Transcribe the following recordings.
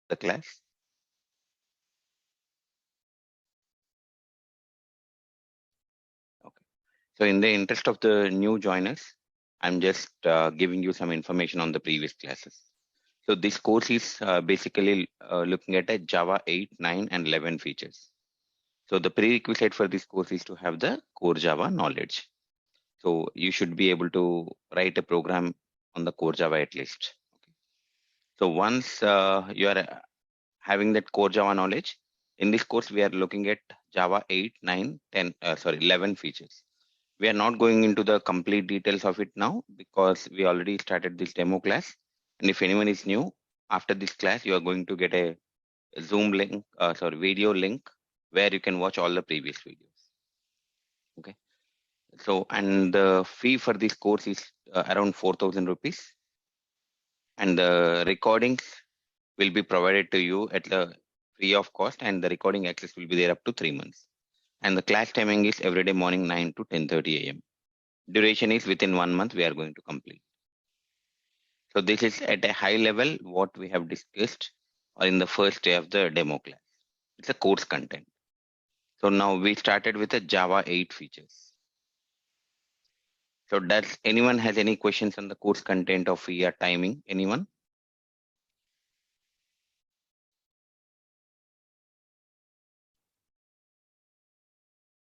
the class? Okay. So in the interest of the new joiners, I'm just giving you some information on the previous classes. So this course is basically looking at a Java 8, 9, and 11 features. So the prerequisite for this course is to have the core Java knowledge. So you should be able to write a program on the core Java at least. Okay. So once you are having that core Java knowledge, in this course we are looking at Java 8, 9, 10, 11 features. We are not going into the complete details of it now because we already started this demo class. And if anyone is new, after this class, you are going to get a Zoom link, video link where you can watch all the previous videos. Okay. So, and the fee for this course is around 4,000 rupees. And the recordings will be provided to you at the free of cost, and the recording access will be there up to 3 months. And the class timing is every day morning 9 to 10:30 a.m. Duration is within 1 month we are going to complete. So this is at a high level what we have discussed in the first day of the demo class. It's a course content. So now we started with the Java 8 features. So does anyone has any questions on the course content of year timing? Anyone?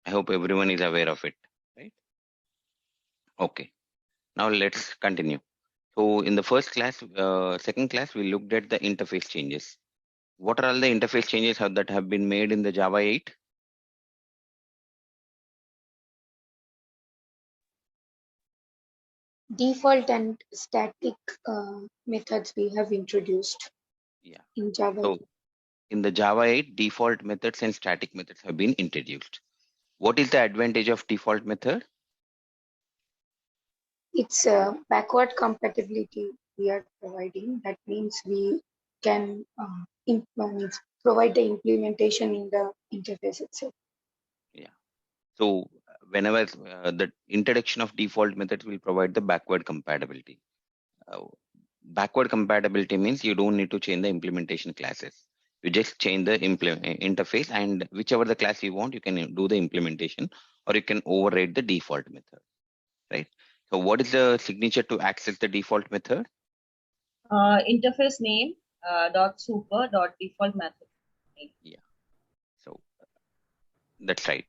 I hope everyone is aware of it, right? Okay. Now let's continue. So in the second class, we looked at the interface changes. What are all the interface changes that have been made in the Java 8? Default and static methods we have introduced in Java. So in the Java 8, default methods and static methods have been introduced. What is the advantage of default method? It's backward compatibility we are providing. That means we can provide the implementation in the interface itself. Yeah. So whenever the introduction of default methods will provide the backward compatibility. Backward compatibility means you don't need to change the implementation classes. You just change the interface, and whichever the class you want, you can do the implementation, or you can override the default method, right? So what is the signature to access the default method? Interface name dot super dot default method name. Yeah. So that's right.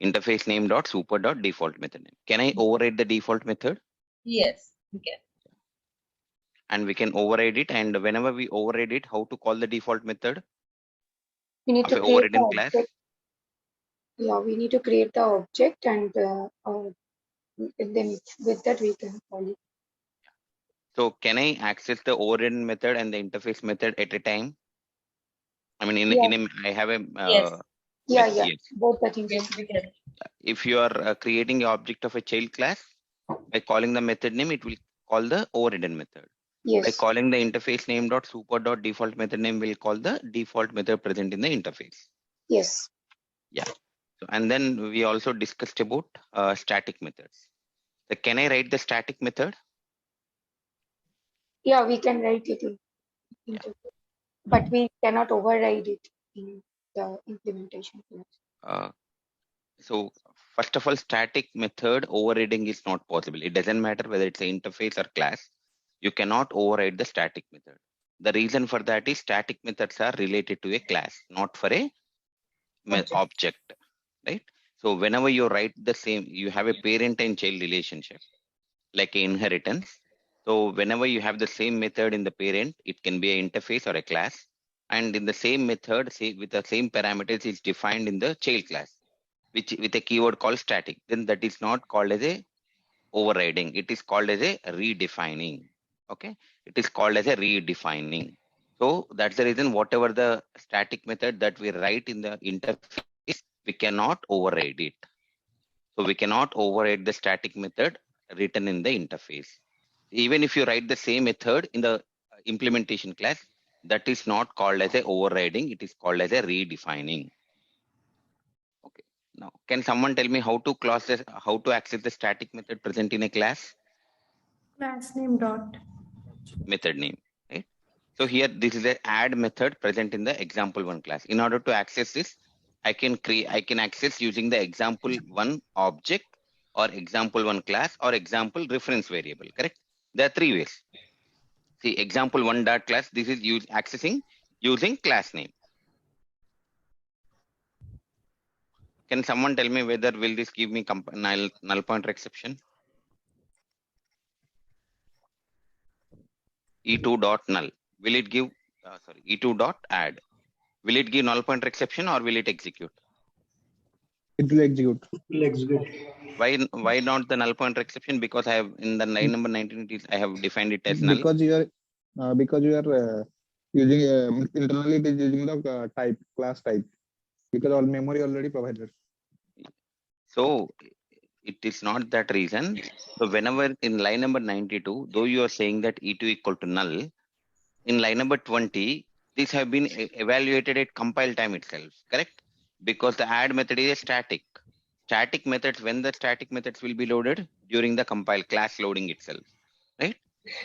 Interface name dot super dot default method name. Can I override the default method? Yes, you can. And we can override it. And whenever we override it, how to call the default method? We need to create overridden class. Yeah, we need to create the object, and then with that we can call it. So can I access the overridden method and the interface method at a time? I mean, I have a yes. Yes. Both the things. Yes, we can. If you are creating an object of a child class, by calling the method name, it will call the overridden method. Yes. By calling the interface name dot super dot default method name will call the default method present in the interface. Yes. Yeah. So, and then we also discussed about static methods. So can I write the static method? Yeah, we can write it in interface, but we cannot override it in the implementation class. So first of all, static method overriding is not possible. It doesn't matter whether it's an interface or class. You cannot override the static method. The reason for that is static methods are related to a class, not for a object, right? So whenever you write the same, you have a parent and child relationship, like an inheritance. So whenever you have the same method in the parent, it can be an interface or a class. And in the same method, say with the same parameters is defined in the child class, which with a keyword called static, then that is not called as a overriding. It is called as a redefining. Okay. It is called as a redefining. So that's the reason whatever the static method that we write in the interface, we cannot override it. So we cannot override the static method written in the interface. Even if you write the same method in the implementation class, that is not called as a overriding. It is called as a redefining. Okay. Now, can someone tell me how to access the static method present in a class? Class name dot Method name, right? So here, this is a add method present in the example1 class. In order to access this, I can access using the example1 object or example1 class or example reference variable, correct? There are three ways. See, example1 dot class, this is accessing using class name. Can someone tell me whether will this give me null pointer exception? E2 dot null. Will it give, E2 dot add. Will it give null pointer exception or will it execute? It will execute. It will execute. Why not the null pointer exception? Because I have in the line number 19, I have defined it as null. Because you are using internally it is using the type class type, because all memory already provided. So it is not that reason. So whenever in line number 92, though you are saying that E2 equal to null, in line number 20, these have been evaluated at compile time itself, correct? Because the add method is a static. Static methods, when the static methods will be loaded during the compile class loading itself, right?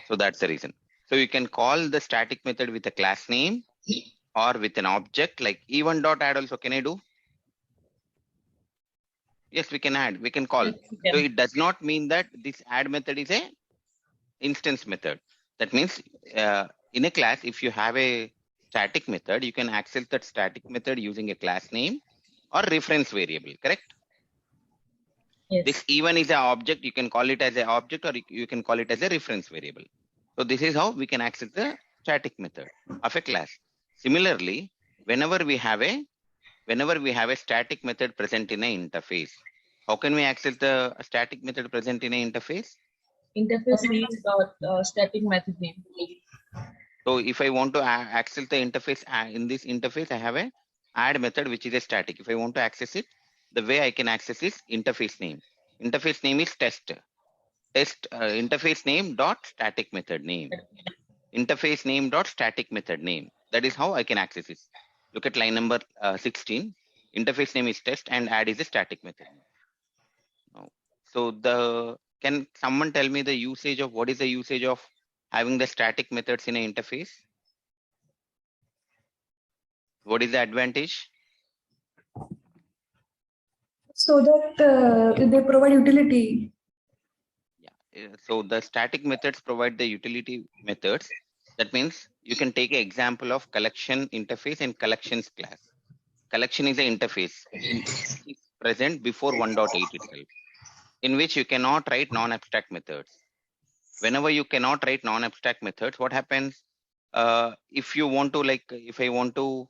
So that's the reason. So you can call the static method with a class name or with an object like E1 dot add also. Can I do? Yes, we can add, we can call. So it does not mean that this add method is a instance method. That means in a class, if you have a static method, you can access that static method using a class name or reference variable, correct? Yes. This even is an object, you can call it as an object or you can call it as a reference variable. So this is how we can access the static method of a class. Similarly, whenever we have a static method present in an interface, how can we access the static method present in an interface? Interface name dot static method name. So if I want to access the interface in this interface, I have a add method which is a static. If I want to access it, the way I can access is interface name. Interface name is test. Interface name dot static method name. Interface name dot static method name. That is how I can access it. Look at line number 16. Interface name is test and add is a static method. So can someone tell me the usage of what is the usage of having the static methods in an interface? What is the advantage? So that they provide utility. Yeah. So the static methods provide the utility methods. That means you can take an example of collection interface and collections class. Collection is an interface present before 1.8 itself, in which you cannot write non-abstract methods. Whenever you cannot write non-abstract methods, what happens? If you want to, like, if I want to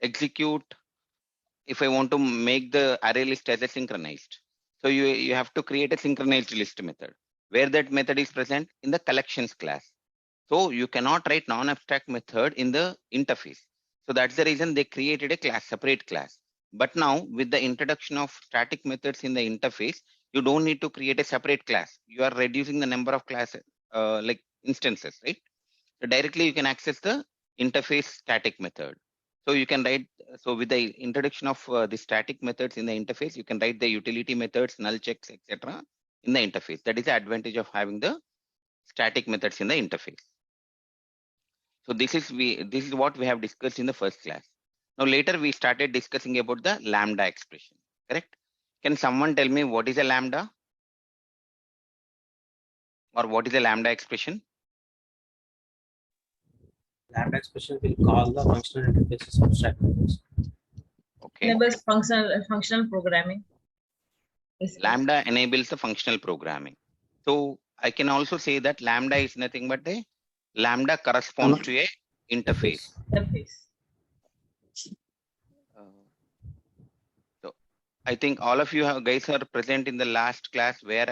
execute, if I want to make the array list as a synchronized, so you have to create a synchronized list method where that method is present in the collections class. So you cannot write non-abstract method in the interface. So that's the reason they created a class, separate class. But now with the introduction of static methods in the interface, you don't need to create a separate class. You are reducing the number of classes, like instances, right? So directly you can access the interface static method. So you can write, so with the introduction of the static methods in the interface, you can write the utility methods, null checks, etc. in the interface. That is the advantage of having the static methods in the interface. So this is what we have discussed in the first class. Now later we started discussing about the lambda expression, correct? Can someone tell me what is a lambda? Or what is a lambda expression? Lambda expression will call the functional interfaces of static methods. Okay. Enables functional programming. Lambda enables the functional programming. So I can also say that lambda is nothing but a lambda corresponds to a interface. So I think all of you guys are present in the last class where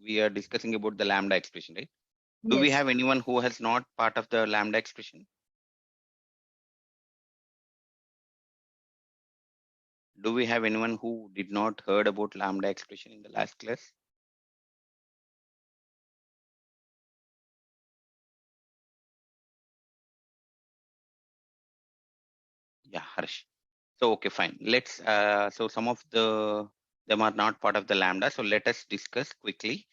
we are discussing about the lambda expression, right? Do we have anyone who has not part of the lambda expression? Do we have anyone who did not heard about lambda expression in the last class? Yeah, Harsh. So, okay, fine. Let's, so some of them are not part of the lambda. So let us discuss quickly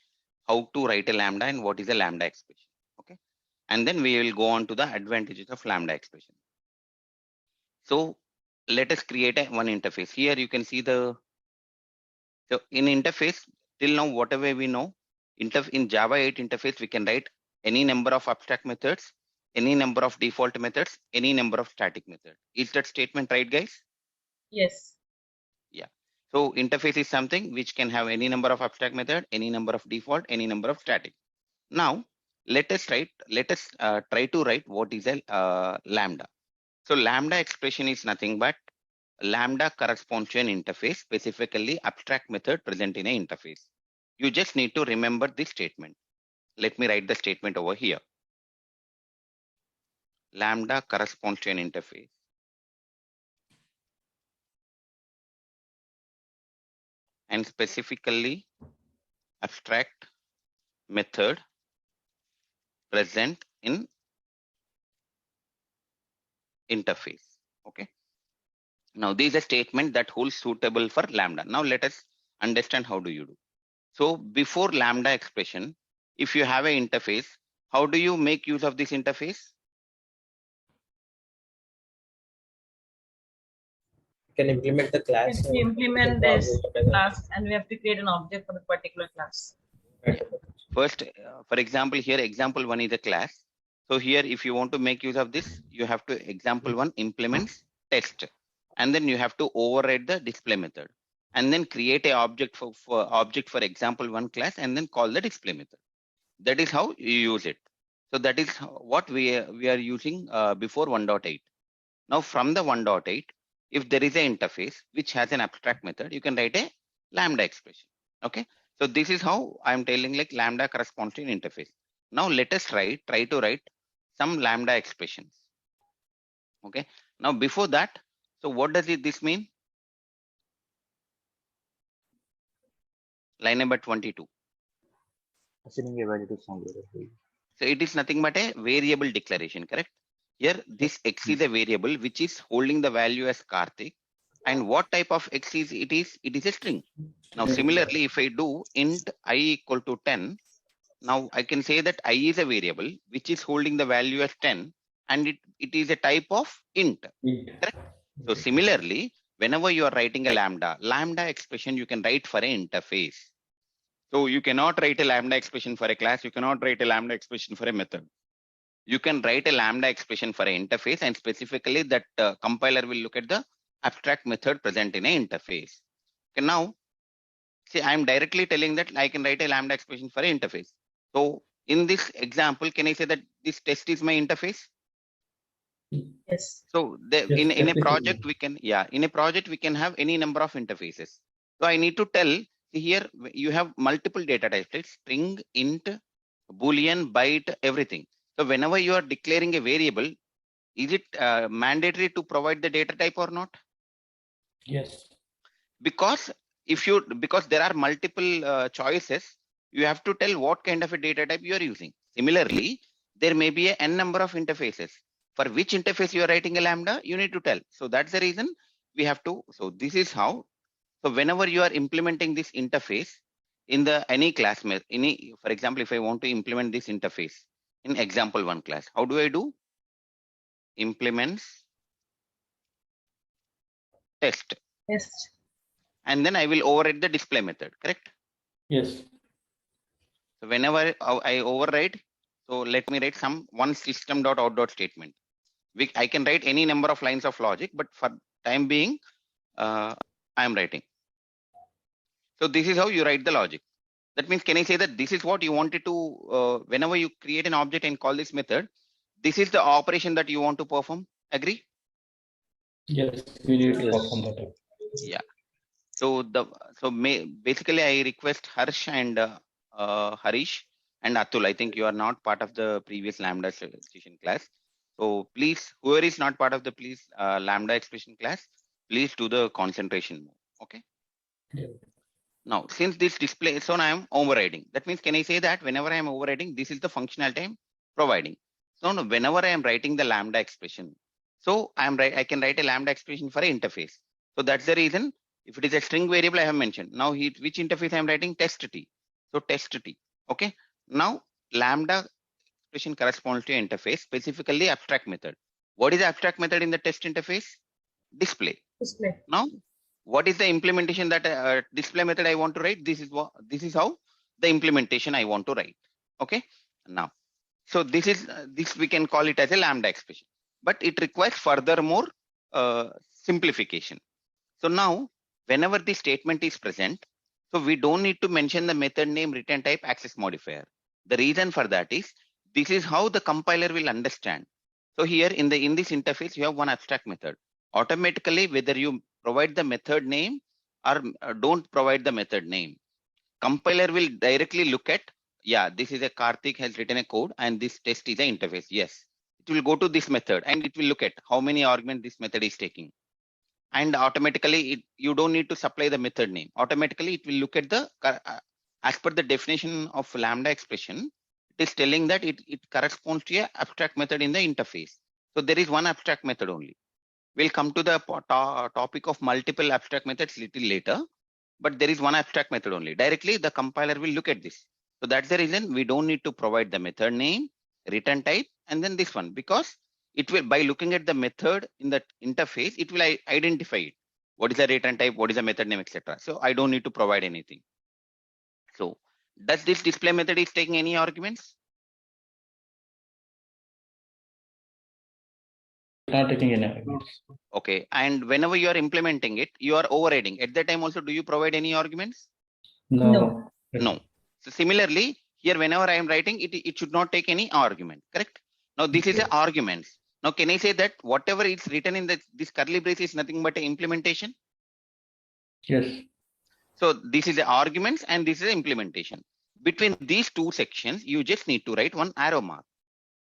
how to write a lambda and what is a lambda expression. Okay. And then we will go on to the advantages of lambda expression. So let us create one interface. Here you can see so in interface, till now, whatever we know, in Java 8 interface, we can write any number of abstract methods, any number of default methods, any number of static methods. Is that statement right, guys? Yes. So interface is something which can have any number of abstract method, any number of default, any number of static. Now let us try to write what is a lambda. So lambda expression is nothing but lambda corresponds to an interface, specifically abstract method present in an interface. You just need to remember this statement. Let me write the statement over here. Lambda corresponds to an interface. And specifically abstract method present in interface. Okay. Now this is a statement that holds suitable for lambda. Now let us understand how do you do. So before lambda expression, if you have an interface, how do you make use of this interface? Can implement the class. We implement this class and we have to create an object for the particular class. First, for example, here example one is a class. So here, if you want to make use of this, you have to example one implements test, and then you have to override the display method, and then create a object for example one class, and then call the display method. That is how you use it. So that is what we are using before 1.8. Now from the 1.8, if there is an interface which has an abstract method, you can write a lambda expression. Okay. So this is how I'm telling like lambda corresponds to an interface. Now let us try to write some lambda expressions. Okay. Now before that, so what does this mean? Line number 22. Assigning a value to some variable. So it is nothing but a variable declaration, correct? Here, this X is a variable which is holding the value as Karthik. And what type of X is it is? It is a string. Now, similarly, if I do int I equal to 10, now I can say that I is a variable which is holding the value as 10, and it is a type of int. Correct? So similarly, whenever you are writing a lambda expression, you can write for an interface. So you cannot write a lambda expression for a class. You cannot write a lambda expression for a method. You can write a lambda expression for an interface, and specifically that compiler will look at the abstract method present in an interface. Okay, now, see, I'm directly telling that I can write a lambda expression for an interface. So in this example, can I say that this test is my interface? Yes. So in a project, we can, in a project, we can have any number of interfaces. So I need to tell, here you have multiple data types, like string, int, boolean, byte, everything. So whenever you are declaring a variable, is it mandatory to provide the data type or not? Yes. Because there are multiple choices, you have to tell what kind of a data type you are using. Similarly, there may be n number of interfaces. For which interface you are writing a lambda, you need to tell. So that's the reason we have to. So this is how. So whenever you are implementing this interface in the any class, for example, if I want to implement this interface in example one class, how do I do? Implements test. Yes. And then I will override the display method, correct? Yes. So whenever I override, so let me write one system.out statement. I can write any number of lines of logic, but for time being, I am writing. So this is how you write the logic. That means, can I say that this is what you wanted to, whenever you create an object and call this method, this is the operation that you want to perform? Agree? Yes, we need to perform that. Yeah. So basically I request Harsh and Harish and Atul. I think you are not part of the previous lambda session class. So please, whoever is not part of the lambda expression class, please do the concentration mode. Okay. Yeah. Now, since this display, so now I am overriding. That means, can I say that whenever I am overriding, this is the functionality I am providing. So no, whenever I am writing the lambda expression, so I can write a lambda expression for an interface. So that's the reason. If it is a string variable, I have mentioned. Now, which interface I am writing? Test T. So test T. Okay. Now, lambda expression corresponds to interface, specifically abstract method. What is the abstract method in the test interface? Display. Display. Now, what is the implementation that display method I want to write? This is how the implementation I want to write. Okay. Now, so this is this we can call it as a lambda expression, but it requires furthermore simplification. So now, whenever the statement is present, so we don't need to mention the method name, return type, access modifier. The reason for that is this is how the compiler will understand. So here in this interface, you have one abstract method. Automatically, whether you provide the method name or don't provide the method name, compiler will directly look at, yeah, this is a Karthik has written a code and this test is an interface. Yes, it will go to this method and it will look at how many arguments this method is taking. And automatically, you don't need to supply the method name. Automatically, it will look at the, as per the definition of lambda expression, it is telling that it corresponds to an abstract method in the interface. So there is one abstract method only. We'll come to the topic of multiple abstract methods little later, but there is one abstract method only. Directly, the compiler will look at this. So that's the reason we don't need to provide the method name, return type, and then this one, because it will, by looking at the method in the interface, it will identify it. What is the return type, what is the method name, etc. So I don't need to provide anything. So does this display method is taking any arguments? Not taking any arguments. Okay, and whenever you are implementing it, you are overriding. At that time also, do you provide any arguments? No. No. So similarly, here whenever I am writing, it should not take any argument, correct? Now this is a arguments. Now can I say that whatever is written in this curly brace is nothing but an implementation? Yes. So this is the arguments and this is the implementation. Between these two sections, you just need to write one arrow mark.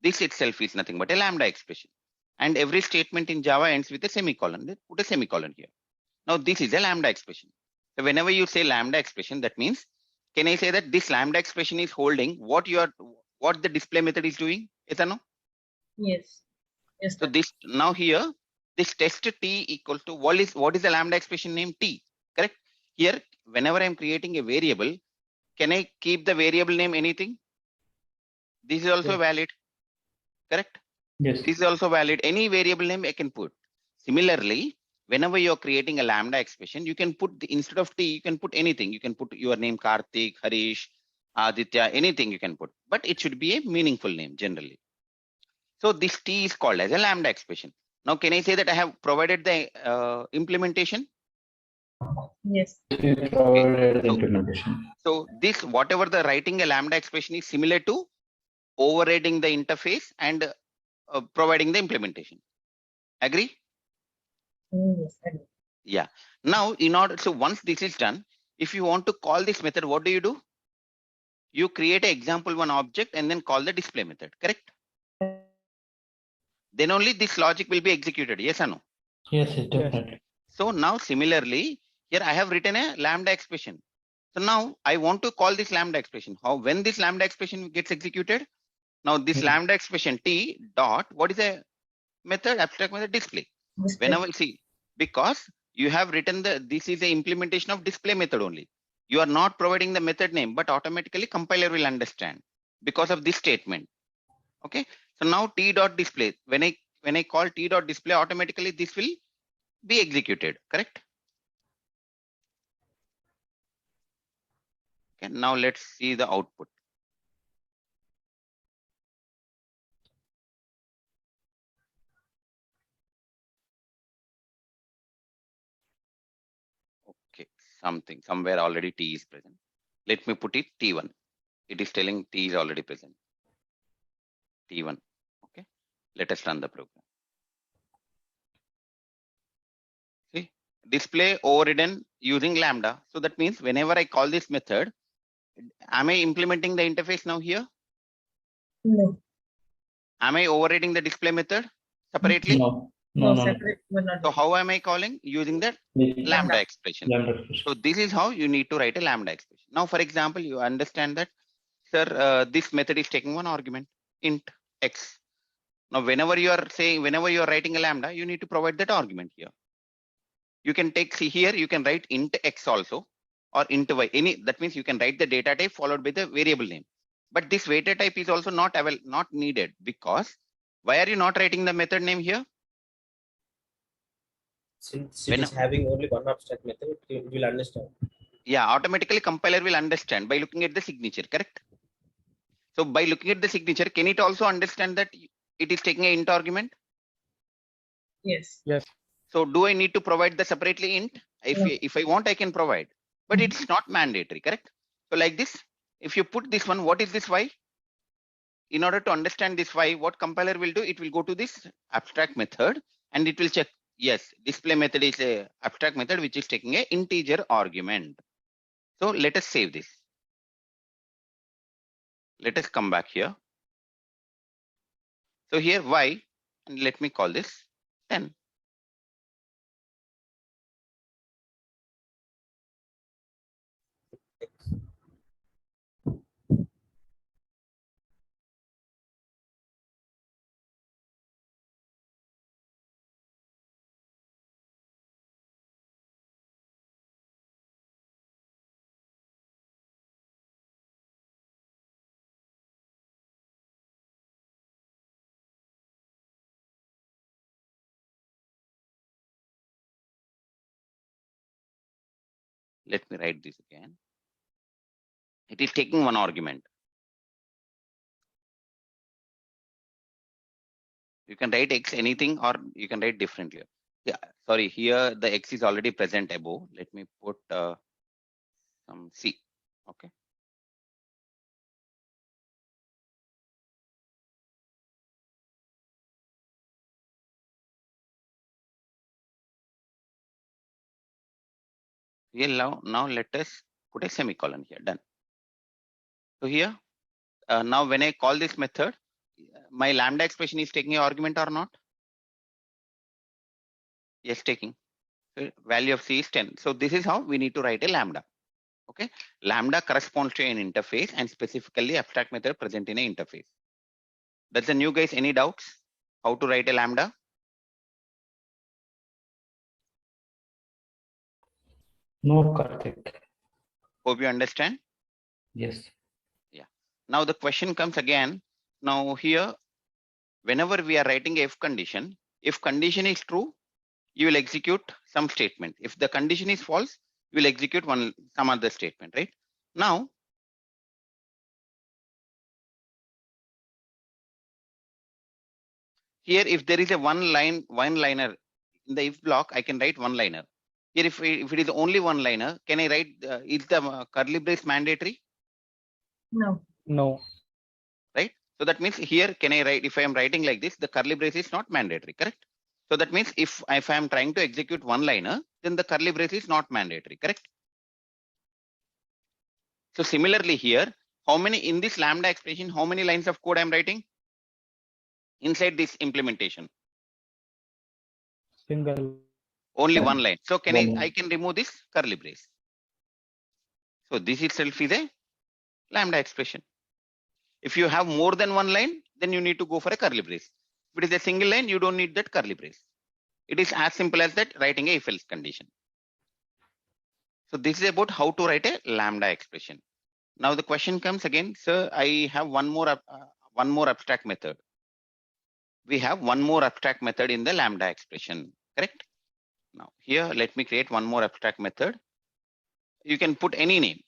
This itself is nothing but a lambda expression. And every statement in Java ends with a semicolon. They put a semicolon here. Now this is a lambda expression. So whenever you say lambda expression, that means, can I say that this lambda expression is holding what the display method is doing? Yes or no? Yes. Yes. So this now here, this test t equals to what is the lambda expression name t, correct? Here, whenever I'm creating a variable, can I keep the variable name anything? This is also valid, correct? Yes. This is also valid. Any variable name I can put. Similarly, whenever you're creating a lambda expression, you can put instead of t, you can put anything. You can put your name Karthik, Harish, Aditya, anything you can put, but it should be a meaningful name generally. So this t is called as a lambda expression. Now, can I say that I have provided the implementation? Yes. We provided the implementation. So this, whatever the writing a lambda expression is similar to overriding the interface and providing the implementation. Agree? Yes. Yeah. Now, so once this is done, if you want to call this method, what do? You create an example one object and then call the display method, correct? Then only this logic will be executed. Yes or no? Yes, definitely. So now similarly, here I have written a lambda expression. So now I want to call this lambda expression. When this lambda expression gets executed? Now this lambda expression t dot, what is a method? Abstract method display. Whenever you see, because you have written this is the implementation of display method only. You are not providing the method name, but automatically compiler will understand because of this statement. Okay. So now t dot display, when I call t dot display, automatically this will be executed, correct? Okay, now let's see the output. Okay, somewhere already t is present. Let me put it t1. It is telling t is already present. T1. Okay, let us run the program. See, display overridden using lambda. So that means whenever I call this method, am I implementing the interface now here? No. Am I overriding the display method separately? No. Separate will not. So how am I calling? Using the lambda expression. So this is how you need to write a lambda expression. Now, for example, you understand that, sir, this method is taking one argument, int x. Now, whenever you are writing a lambda, you need to provide that argument here. You can here, you can write int x also or int y. That means you can write the data type followed by the variable name. But this weighted type is also not needed, because why are you not writing the method name here? Since When- it is having only one abstract method, it will understand. Yeah, automatically compiler will understand by looking at the signature, correct? So by looking at the signature, can it also understand that it is taking an int argument? Yes. So do I need to provide the separately int? If I want, I can provide, but it's not mandatory, correct? So like this, if you put this one, what is this y? In order to understand this y, what compiler will do, it will go to this abstract method and it will check, yes, display method is a abstract method which is taking a integer argument. So let us save this. Let us come back here. So here y, and let me call this 10. Let me write this again. It is taking one argument. You can write x anything or you can write differently. Yeah, sorry, here the x is already present above. Let me put some c. Okay. Here now let us put a semicolon here. Done. So here now when I call this method, my lambda expression is taking an argument or not? Yes, taking. So value of c is 10. So this is how we need to write a lambda. Okay, lambda corresponds to an interface and specifically abstract method present in an interface. Does the new guys any doubts how to write a lambda? No, Karthik. Hope you understand. Yes. Now the question comes again. Now here, whenever we are writing a if condition is true, you will execute some statement. If the condition is false, you will execute some other statement, right? Now, here if there is a one-liner in the if block, I can write one-liner. Here if it is only one-liner, can I write, is the curly brace mandatory? No. No. Right? So that means here, can I write, if I am writing like this, the curly brace is not mandatory, correct? So that means if I am trying to execute one-liner, then the curly brace is not mandatory, correct? So similarly here, how many in this lambda expression, how many lines of code I'm writing inside this implementation? Single. Only one line. So can One. I can remove this curly brace. So this itself is a lambda expression. If you have more than one line, then you need to go for a curly brace. If it is a single line, you don't need that curly brace. It is as simple as that, writing a if-else condition. So this is about how to write a lambda expression. Now the question comes again, sir, I have one more abstract method. We have one more abstract method in the lambda expression, correct? Now here, let me create one more abstract method. You can put any name.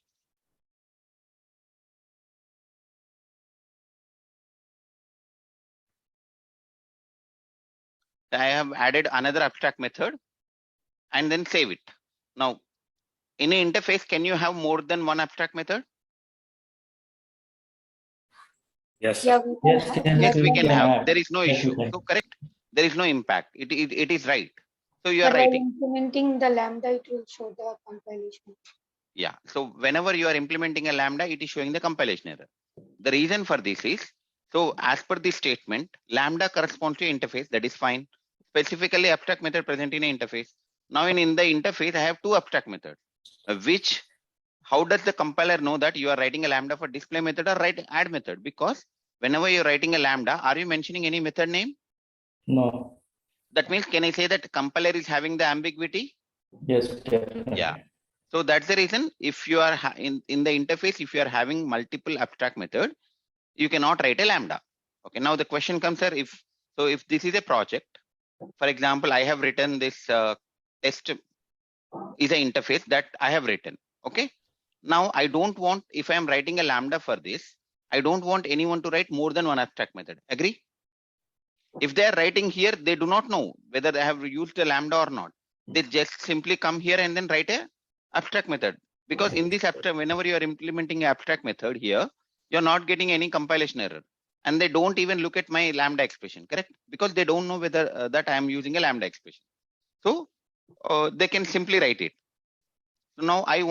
I have added another abstract method and then save it. Now, in an interface, can you have more than one abstract method? Yes. Yeah, Yes, Yes, we can have. add. There is no Yes, issue. we can. So correct. There is no impact. It is right. So you are but while writing. implementing the lambda, it will show the compilation. Yeah. So whenever you are implementing a lambda, it is showing the compilation error. The reason for this is, so as per this statement, lambda corresponds to interface. That is fine. Specifically abstract method present in an interface. Now in the interface, I have two abstract methods, which how does the compiler know that you are writing a lambda for display method or add method? Because whenever you're writing a lambda, are you mentioning any method name? No. That means, can I say that compiler is having the ambiguity? Yes, definitely. Yeah. So that's the reason if you are in the interface, if you are having multiple abstract method, you cannot write a lambda. Okay, now the question comes here, if this is a project, for example, I have written this test is an interface that I have written. Okay, now I don't want, if I am writing a lambda for this, I don't want anyone to write more than one abstract method. Agree? If they are writing here, they do not know whether they have used a lambda or not. They just simply come here and then write a abstract method, because in this abstract, whenever you are implementing an abstract method here, you're not getting any compilation error, and they don't even look at my lambda expression, correct? Because they don't know whether that I am using a lambda expression. So they can simply write it. So now I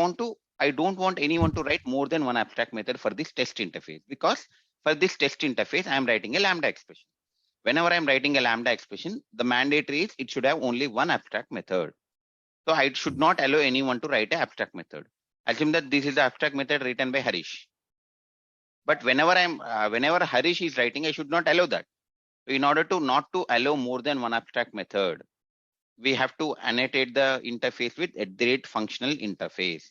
don't want anyone to write more than one abstract method for this test interface, because for this test interface, I am writing a lambda expression. Whenever I'm writing a lambda expression, the mandatory is it should have only one abstract method. So I should not allow anyone to write an abstract method. Assume that this is the abstract method written by Harish. But whenever Harish is writing, I should not allow that. So in order to not to allow more than one abstract method, we have to annotate the interface with @functional interface.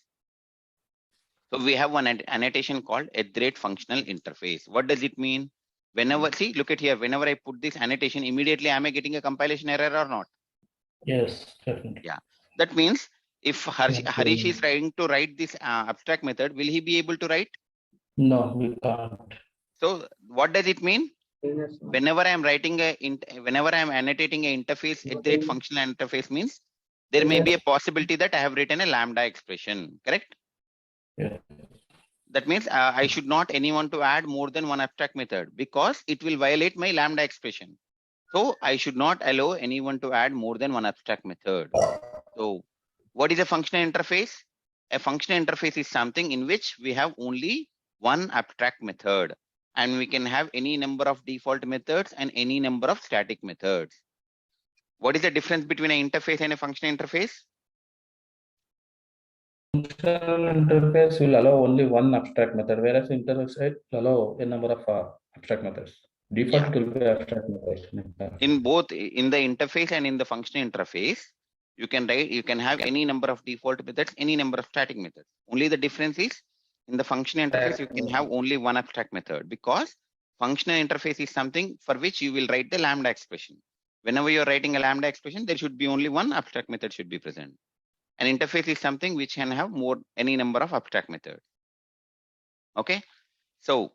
So we have one annotation called @functional interface. What does it mean? Whenever, see, look at here, whenever I put this annotation, immediately am I getting a compilation error or not? Yes, definitely. Yeah, that means if Harish is trying to write this abstract method, will he be able to write? No, we can't. So what does it mean? Whenever I am writing whenever I am annotating a interface, @functional interface means there may be a possibility that I have written a lambda expression, correct? Yeah. That means I should not anyone to add more than one abstract method, because it will violate my lambda expression. So I should not allow anyone to add more than one abstract method. So what is a functional interface? A functional interface is something in which we have only one abstract method, and we can have any number of default methods and any number of static methods. What is the difference between an interface and a functional interface? Functional interface will allow only one abstract method, whereas interface will allow a number of abstract methods. Default Yeah. will be abstract methods. In both, in the interface and in the functional interface, you can have any number of default methods, any number of static methods. Only the difference is in the functional interface, you can have only one abstract method, because functional interface is something for which you will write the lambda expression. Whenever you're writing a lambda expression, there should be only one abstract method should be present. An interface is something which can have any number of abstract methods. Okay, so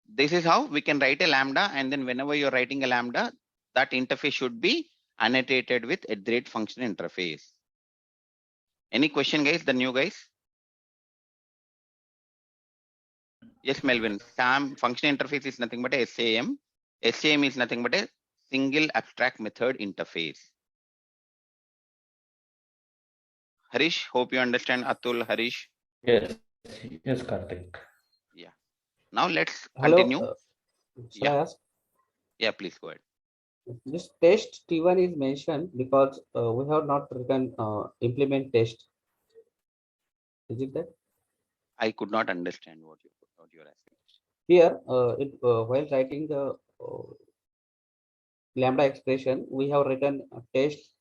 this is how we can write a lambda, and then whenever you're writing a lambda, that interface should be annotated with @functional interface. Any question, guys? The new guys? Yes, Melvin. Sam, functional interface is nothing but a SAM. SAM is nothing but a single abstract method interface. Harish, hope you understand. Atul, Harish. Yes, yes, Karthik. Now let's Hello. continue. Shall I ask? Yeah, please go ahead. This test T1 is mentioned because we have not written implement test. Is it that? I could not understand what you're asking. Here, while writing the lambda expression, we have written test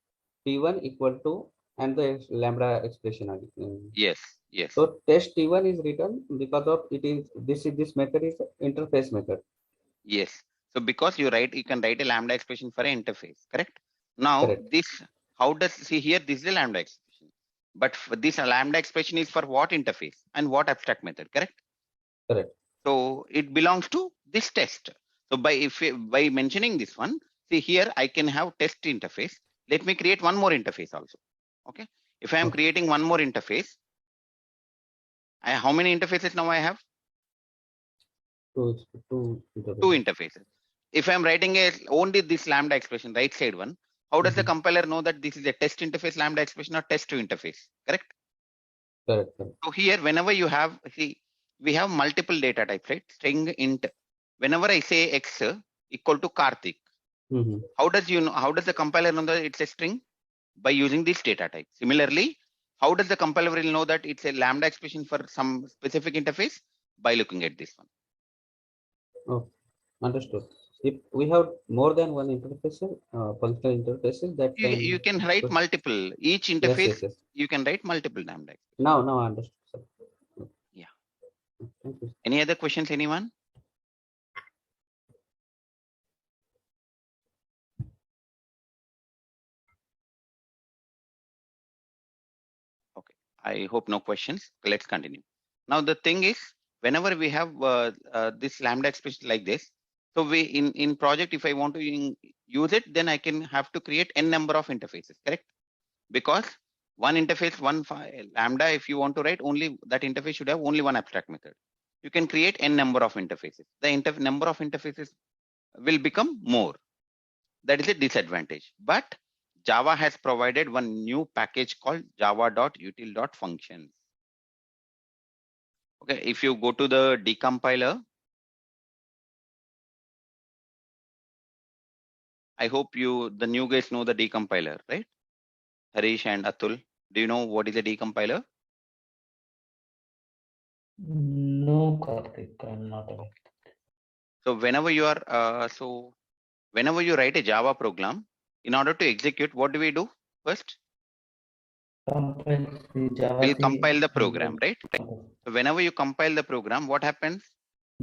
T1 equal to and the lambda expression. Yes, yes. So test T1 is written because of this method is interface method. Yes. So because you can write a lambda expression for an interface, correct? Now Correct. see here, this is a lambda expression. But this lambda expression is for what interface and what abstract method, correct? Correct. So it belongs to this test. So by mentioning this one, see here, I can have test interface. Let me create one more interface also. Okay. If I am creating one more interface, how many interfaces now I have? Two interfaces. If I am writing only this lambda expression, right side one, how does the compiler know that this is a test interface lambda expression or test2 interface? Correct? Correct. So here, whenever you have, see, we have multiple data types, right? String int. Whenever I say x equal to Karthik, how does the compiler know that it's a string? By using this data type. Similarly, how does the compiler will know that it's a lambda expression for some specific interface? By looking at this one. Oh, understood. If we have more than one interface, functional interfaces, that you can write multiple. Each interface, yes. you can write multiple lambda. Now I understood, sir. Yeah. Thank you. Any other questions, anyone? I hope no questions. Let's continue. Now the thing is, whenever we have this lambda expression like this, so we in project, if I want to use it, then I can have to create n number of interfaces, correct? Because one interface, one lambda, if you want to write, only that interface should have only one abstract method. You can create n number of interfaces. The number of interfaces will become more. That is a disadvantage. But Java has provided one new package called java.util.functions. Okay, if you go to the decompiler, I hope the new guys know the decompiler, right? Harish and Atul, do you know what is a decompiler? No, Karthik, I'm not aware. So whenever you are, whenever you write a Java program, in order to execute, what do we do first? We'll compile the program, right? So whenever you compile the program, what happens?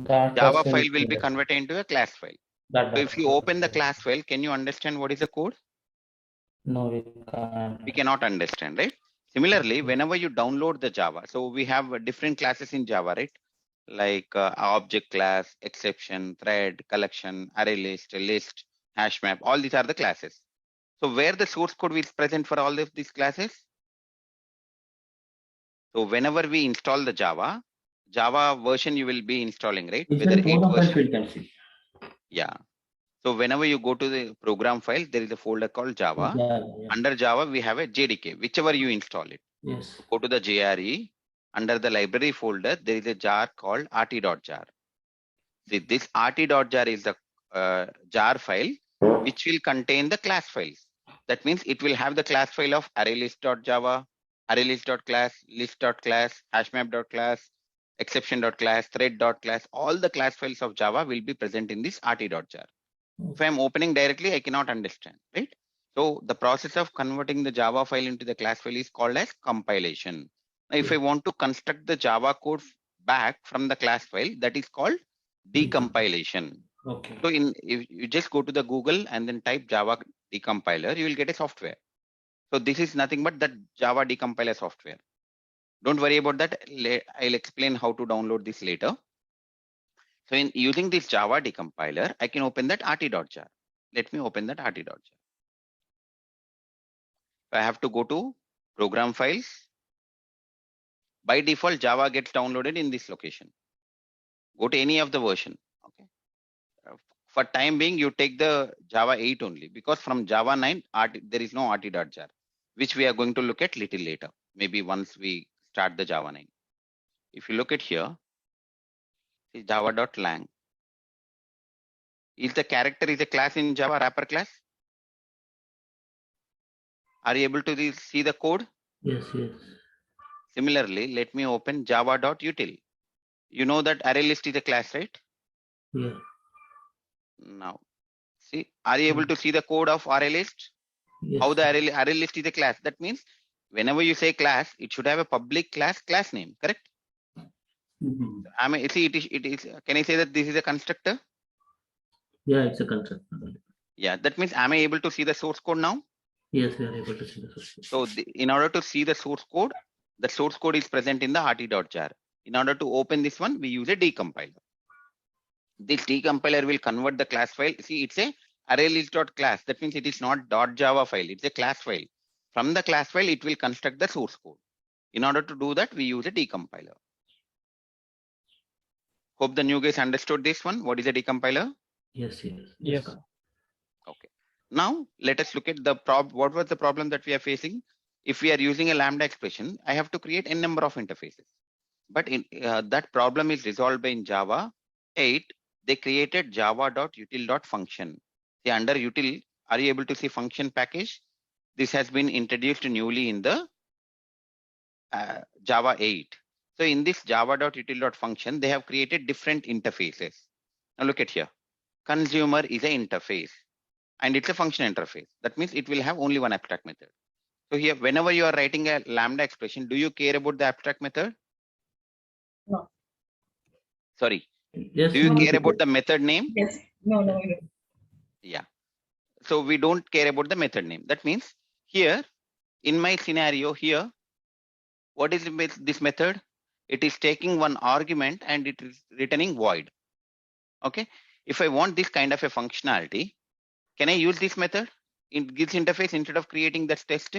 Java file will be converted into a class file. So if you open the class file, can you understand what is the code? No, we can't. We cannot understand, right? Similarly, whenever you download the Java, so we have different classes in Java, right? Like object class, exception, thread, collection, array list, hash map, all these are the classes. So where the source code is present for all of these classes? So whenever we install the Java version you will be installing, right? Whether 8 version. We can see. Yeah. So whenever you go to the program file, there is a folder called Java. Yeah. Under Java, we have a JDK, whichever you install it. Yes. Go to the JRE. Under the library folder, there is a jar called rt.jar. See, this rt.jar is the jar file, which will contain the class files. That means it will have the class file of arraylist.java, arraylist.class, list.class, hashmap.class, exception.class, thread.class. All the class files of Java will be present in this rt.jar. If I'm opening directly, I cannot understand, right? So the process of converting the Java file into the class file is called as compilation. Now, if I want to construct the Java code back from the class file, that is called decompilation. Okay. So if you just go to the Google and then type Java decompiler, you will get a software. So this is nothing but that Java decompiler software. Don't worry about that. I'll explain how to download this later. So in using this Java decompiler, I can open that rt.jar. Let me open that rt.jar. So I have to go to program files. By default, Java gets downloaded in this location. Go to any of the version. Okay. For time being, you take the Java 8 only, because from Java 9, there is no rt.jar, which we are going to look at little later. Maybe once we start the Java 9. If you look at here, java.lang. Is the character is a class in Java, wrapper class? Are you able to see the code? Yes. Similarly, let me open java.util. You know that array list is a class, right? Yeah. Now, see, are you able to see the code of array list? Yes. How the array list is a class? That means whenever you say class, it should have a public class name, correct? I mean, see, it is. Can I say that this is a constructor? Yeah, it's a constructor. Yeah, that means am I able to see the source code now? Yes, we are able to see the source code. So in order to see the source code is present in the rt.jar. In order to open this one, we use a decompiler. This decompiler will convert the class file. See, it's a arraylist.class. That means it is not .java file. It's a class file. From the class file, it will construct the source code. In order to do that, we use a decompiler. Hope the new guys understood this one. What is a decompiler? Yes. Okay. Now let us look at the what was the problem that we are facing? If we are using a lambda expression, I have to create n number of interfaces. But that problem is resolved by in Java 8. They created java.util.function. See, under util, are you able to see function package? This has been introduced newly in the Java 8. So in this java.util.function, they have created different interfaces. Now look at here. Consumer is an interface and it's a function interface. That means it will have only one abstract method. So here, whenever you are writing a lambda expression, do you care about the abstract method? No. Sorry. Yes. Do you care about the method name? Yes. No, we don't. Yeah. So we don't care about the method name. That means here, in my scenario here, What is this method? It is taking one argument and it is returning void. Okay. If I want this kind of a functionality, can I use this method in this interface instead of creating that test?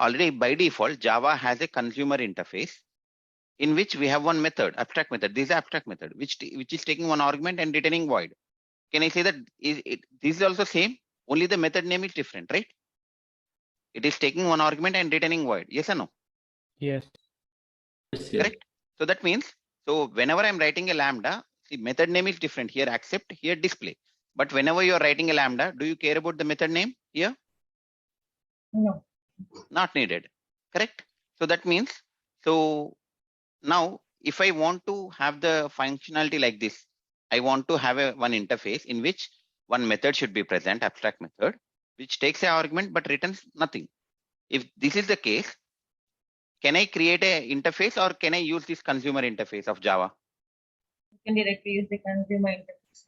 Already by default, Java has a consumer interface in which we have one method, abstract method. This is abstract method, which is taking one argument and returning void. Can I say that this is also same? Only the method name is different, right? It is taking one argument and returning void. Yes or no? Yes. Yes, Correct. So that means, so whenever I'm writing a lambda, the method name is different. Here accept, here display. But whenever you're writing a lambda, do you care about the method name here? No. Not needed. Correct. So that means, so now if I want to have the functionality like this, I want to have one interface in which one method should be present, abstract method, which takes an argument but returns nothing. If this is the case, can I create a interface or can I use this consumer interface of Java? You can directly use the consumer interface.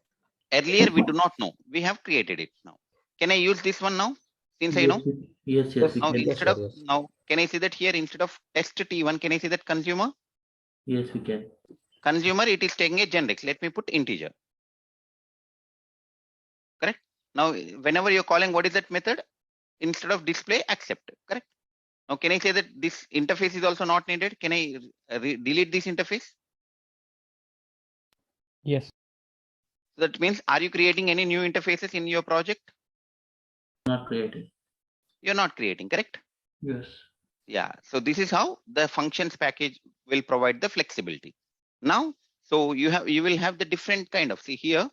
Earlier, we do not know. We have created it now. Can I use this one now? Since I know. Yes, Yes, we Now can. instead of now, can I see that here instead of test T1, can I see that consumer? Yes, we can. Consumer, it is taking a generic. Let me put integer. Correct. Now, whenever you're calling, what is that method? Instead of display, accept. Correct. Now, can I say that this interface is also not needed? Can I delete this interface? Yes. That means, are you creating any new interfaces in your project? Not created. You're not creating, correct? Yes. Yeah. So this is how the functions package will provide the flexibility. Now, so you will have the different kind of, see here,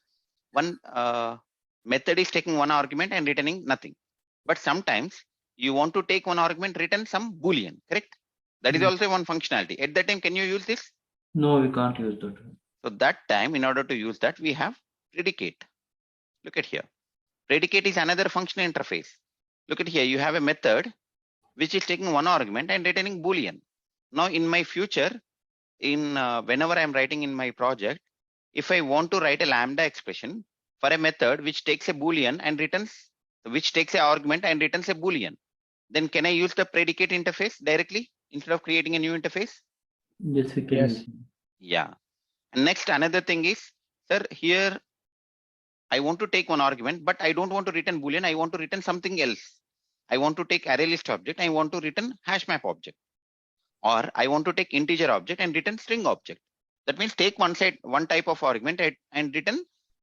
one method is taking one argument and returning nothing. But sometimes you want to take one argument, return some Boolean, correct? That is also one functionality. At that time, can you use this? No, we can't use that. So that time, in order to use that, we have predicate. Look at here. Predicate is another function interface. Look at here, you have a method which is taking one argument and returning Boolean. Now in my future, in whenever I'm writing in my project, if I want to write a lambda expression for a method which takes a Boolean and returns, which takes an argument and returns a Boolean, then can I use the predicate interface directly instead of creating a new interface? Yes, we can. Yes. Yeah. And next, another thing is, sir, here I want to take one argument, but I don't want to return Boolean. I want to return something else. I want to take array list object. I want to return hash map object, or I want to take integer object and return string object. That means take one type of argument and return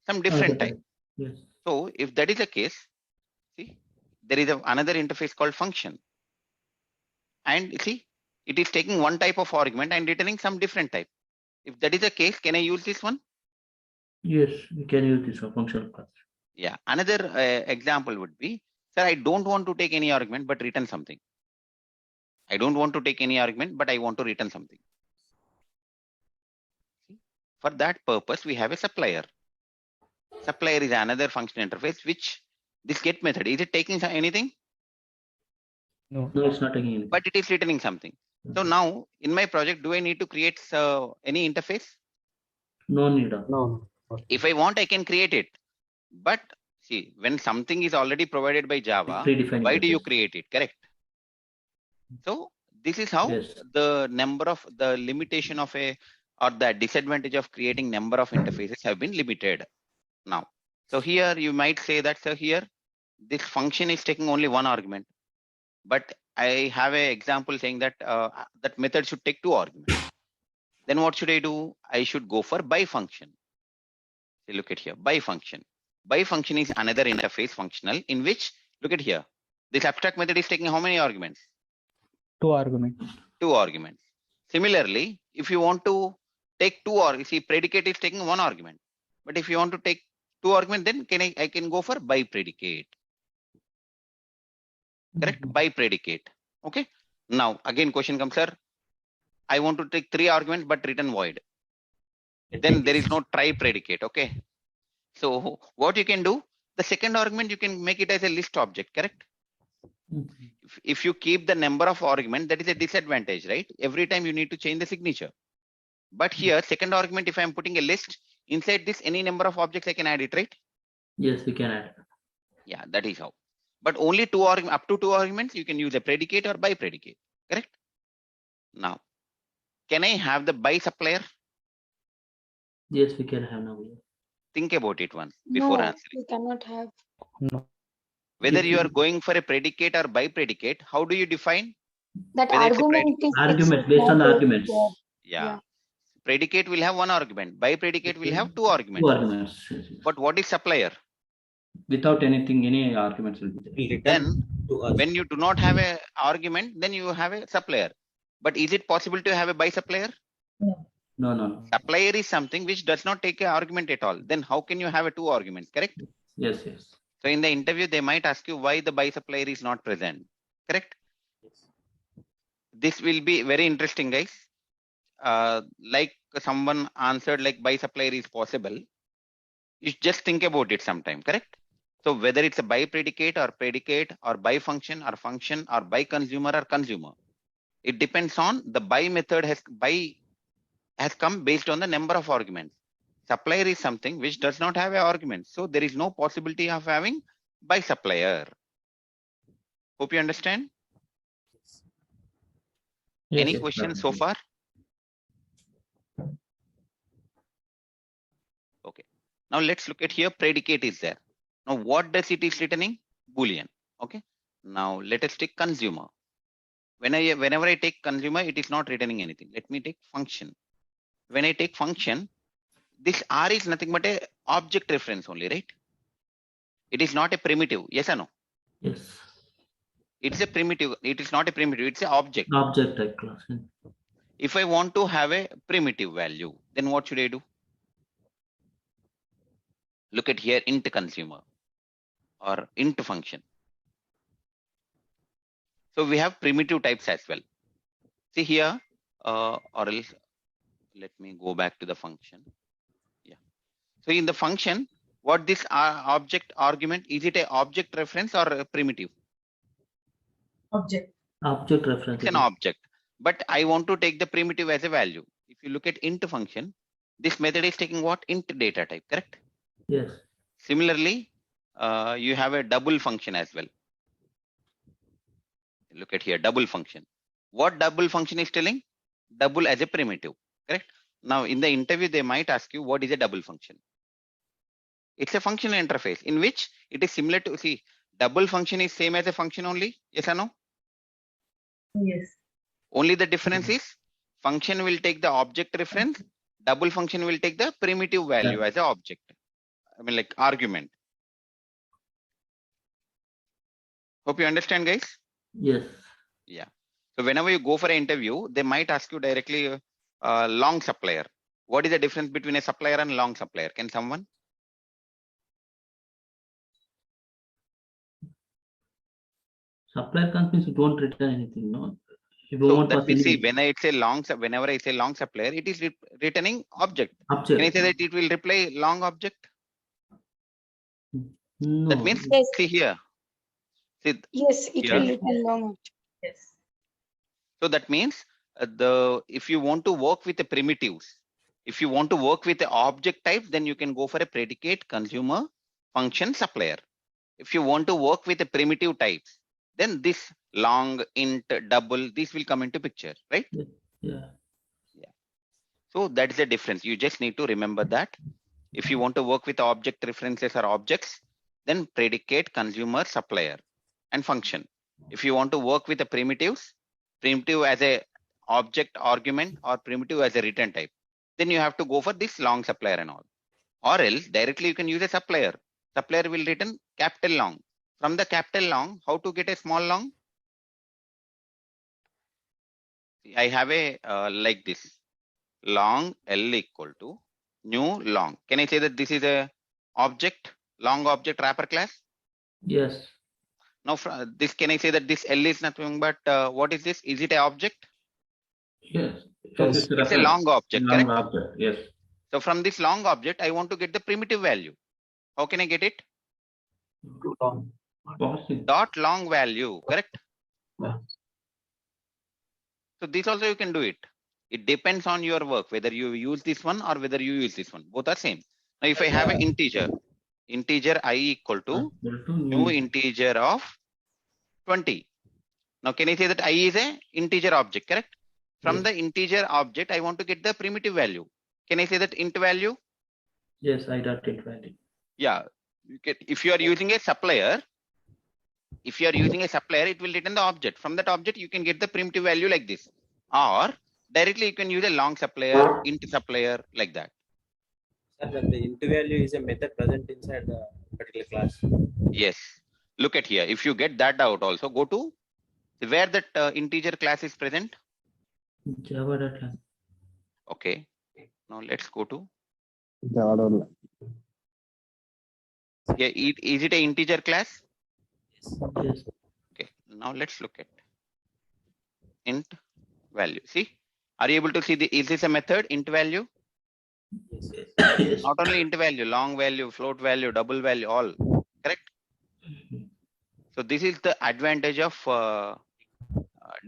some different type. Yes. So if that is the case, see, there is another interface called function. And see, it is taking one type of argument and returning some different type. If that is the case, can I use this one? Yes, we can use this function class. Yeah. Another example would be, sir, I don't want to take any argument, but return something. I don't want to take any argument, but I want to return something. For that purpose, we have a supplier. Supplier is another function interface, which this get method, is it taking anything? No. No, it's not taking anything. But it is returning something. So now in my project, do I need to create any interface? No need of. No. If I want, I can create it. But see, when something is already provided by Java, Predefined why do you interface. create it? Correct. So this is how Yes. the limitation of or the disadvantage of creating number of interfaces have been limited now. So here you might say that, so here this function is taking only one argument, but I have an example saying that that method should take two arguments. Then what should I do? I should go for by function. See, look at here, by function. By function is another interface functional in which, look at here, this abstract method is taking how many arguments? 2 arguments. 2 arguments. Similarly, if you want to take see, predicate is taking one argument. But if you want to take 2 arguments, then I can go for by predicate. Correct? By predicate. Okay. Now again question comes, sir. I want to take 3 arguments but return void. Then there is no try predicate. Okay. So what you can do, the second argument you can make it as a list object, correct? If you keep the number of argument, that is a disadvantage, right? Every time you need to change the signature. But here, second argument, if I'm putting a list, inside this, any number of objects, I can add it, right? Yes, we can add. Yeah, that is how. But only up to 2 arguments, you can use a predicate or by predicate, correct? Now, can I have the by supplier? Yes, we can have now. Think about it once before No, answering. we cannot have. No. Whether Yes, you are we- going for a predicate or by predicate, how do you define? That Whether it's a argument is Argument fixed, based on the not a arguments. word. Yeah. Yeah. Predicate will have one argument. By predicate will have two arguments. Two arguments. Yes, yes. But what is supplier? Without anything, any arguments will be there. Then when you do not have a argument, then you have a supplier. But is it possible to have a by supplier? No, no, no. Supplier is something which does not take an argument at all. Then how can you have a two arguments, correct? Yes, yes. So in the interview, they might ask you why the by supplier is not present, correct? This will be very interesting, guys. Like someone answered like by supplier is possible. You just think about it sometime, correct? So whether it's a by predicate or by function or by consumer or consumer, it depends on the by method has come based on the number of arguments. Supplier is something which does not have an argument. So there is no possibility of having by supplier. Hope you understand. Yes, Any yes. questions so far? Okay. Now let's look at here. Predicate is there. Now what does it is returning? Boolean. Okay. Now let us take consumer. Whenever I take consumer, it is not returning anything. Let me take function. When I take function, this R is nothing but a object reference only, right? It is not a primitive. Yes or no? Yes. It's a primitive. It is not a primitive. It's an object. Object type class. If I want to have a primitive value, then what should I do? Look at here, int consumer or int function. So we have primitive types as well. See here, or else let me go back to the function. Yeah. So in the function, what this object argument, is it a object reference or a primitive? Object. Object reference. It's an object, but I want to take the primitive as a value. If you look at int function, this method is taking what? Int data type, correct? Yes. Similarly, you have a double function as well. Look at here, double function. What double function is telling? Double as a primitive, correct? Now in the interview, they might ask you what is a double function. It's a functional interface in which it is similar to, see, double function is same as a function only, yes or no? Yes. Only the difference is function will take the object reference, double function will take the primitive value as an object. I mean like argument. Hope you understand, guys. Yes. Yeah. So whenever you go for an interview, they might ask you directly long supplier. What is the difference between a supplier and long supplier? Can someone? Supplier companies don't return anything, no? If you So want that for we see any whenever I say long supplier, it is returning object. object. Can I say that it will reply long object? No. That means, Yes. see here. See, Yes, it Yeah. will return long. Yes. so that means if you want to work with the primitives, if you want to work with the object types, then you can go for a predicate, consumer, function, supplier. If you want to work with the primitive types, then this long, int, double, this will come into picture, right? Yeah. So that is the difference. You just need to remember that. If you want to work with object references or objects, then predicate, consumer, supplier, and function. If you want to work with the primitives, primitive as a object argument or primitive as a return type, then you have to go for this long supplier and all. Or else directly you can use a supplier. Supplier will return capital long. From the capital long, how to get a small long? I have a like this, long L equal to new long. Can I say that this is a object, long object wrapper class? Yes. Now this, can I say that this L is nothing but what is this? Is it an object? Yes. It's a long object, Long correct? object. Yes. So from this long object, I want to get the primitive value. How can I get it? Pausing. Dot long value, correct? Yeah. So this also you can do it. It depends on your work, whether you use this one or whether you use this one. Both are same. Now if I have an integer I equal to new integer of 20. Now can I say that I is a integer object, correct? From Yes. the integer object, I want to get the primitive value. Can I say that int value? Yes, I dot int value. Yeah. If you are using a supplier, it will return the object. From that object, you can get the primitive value like this. Or directly you can use a long supplier, int supplier, like that. Sir, when the int value is a method present inside the particular class. Yes. Look at here. If you get that out also, go to where that integer class is present. Java dot lang. Okay. Now let's go to Java. here. Is it a integer class? Yes. Okay. Now let's look at int value. See, are you able to see is this a method int value? Yes, yes. Yes. Not only int value, long value, float value, double value, all correct. So this is the advantage of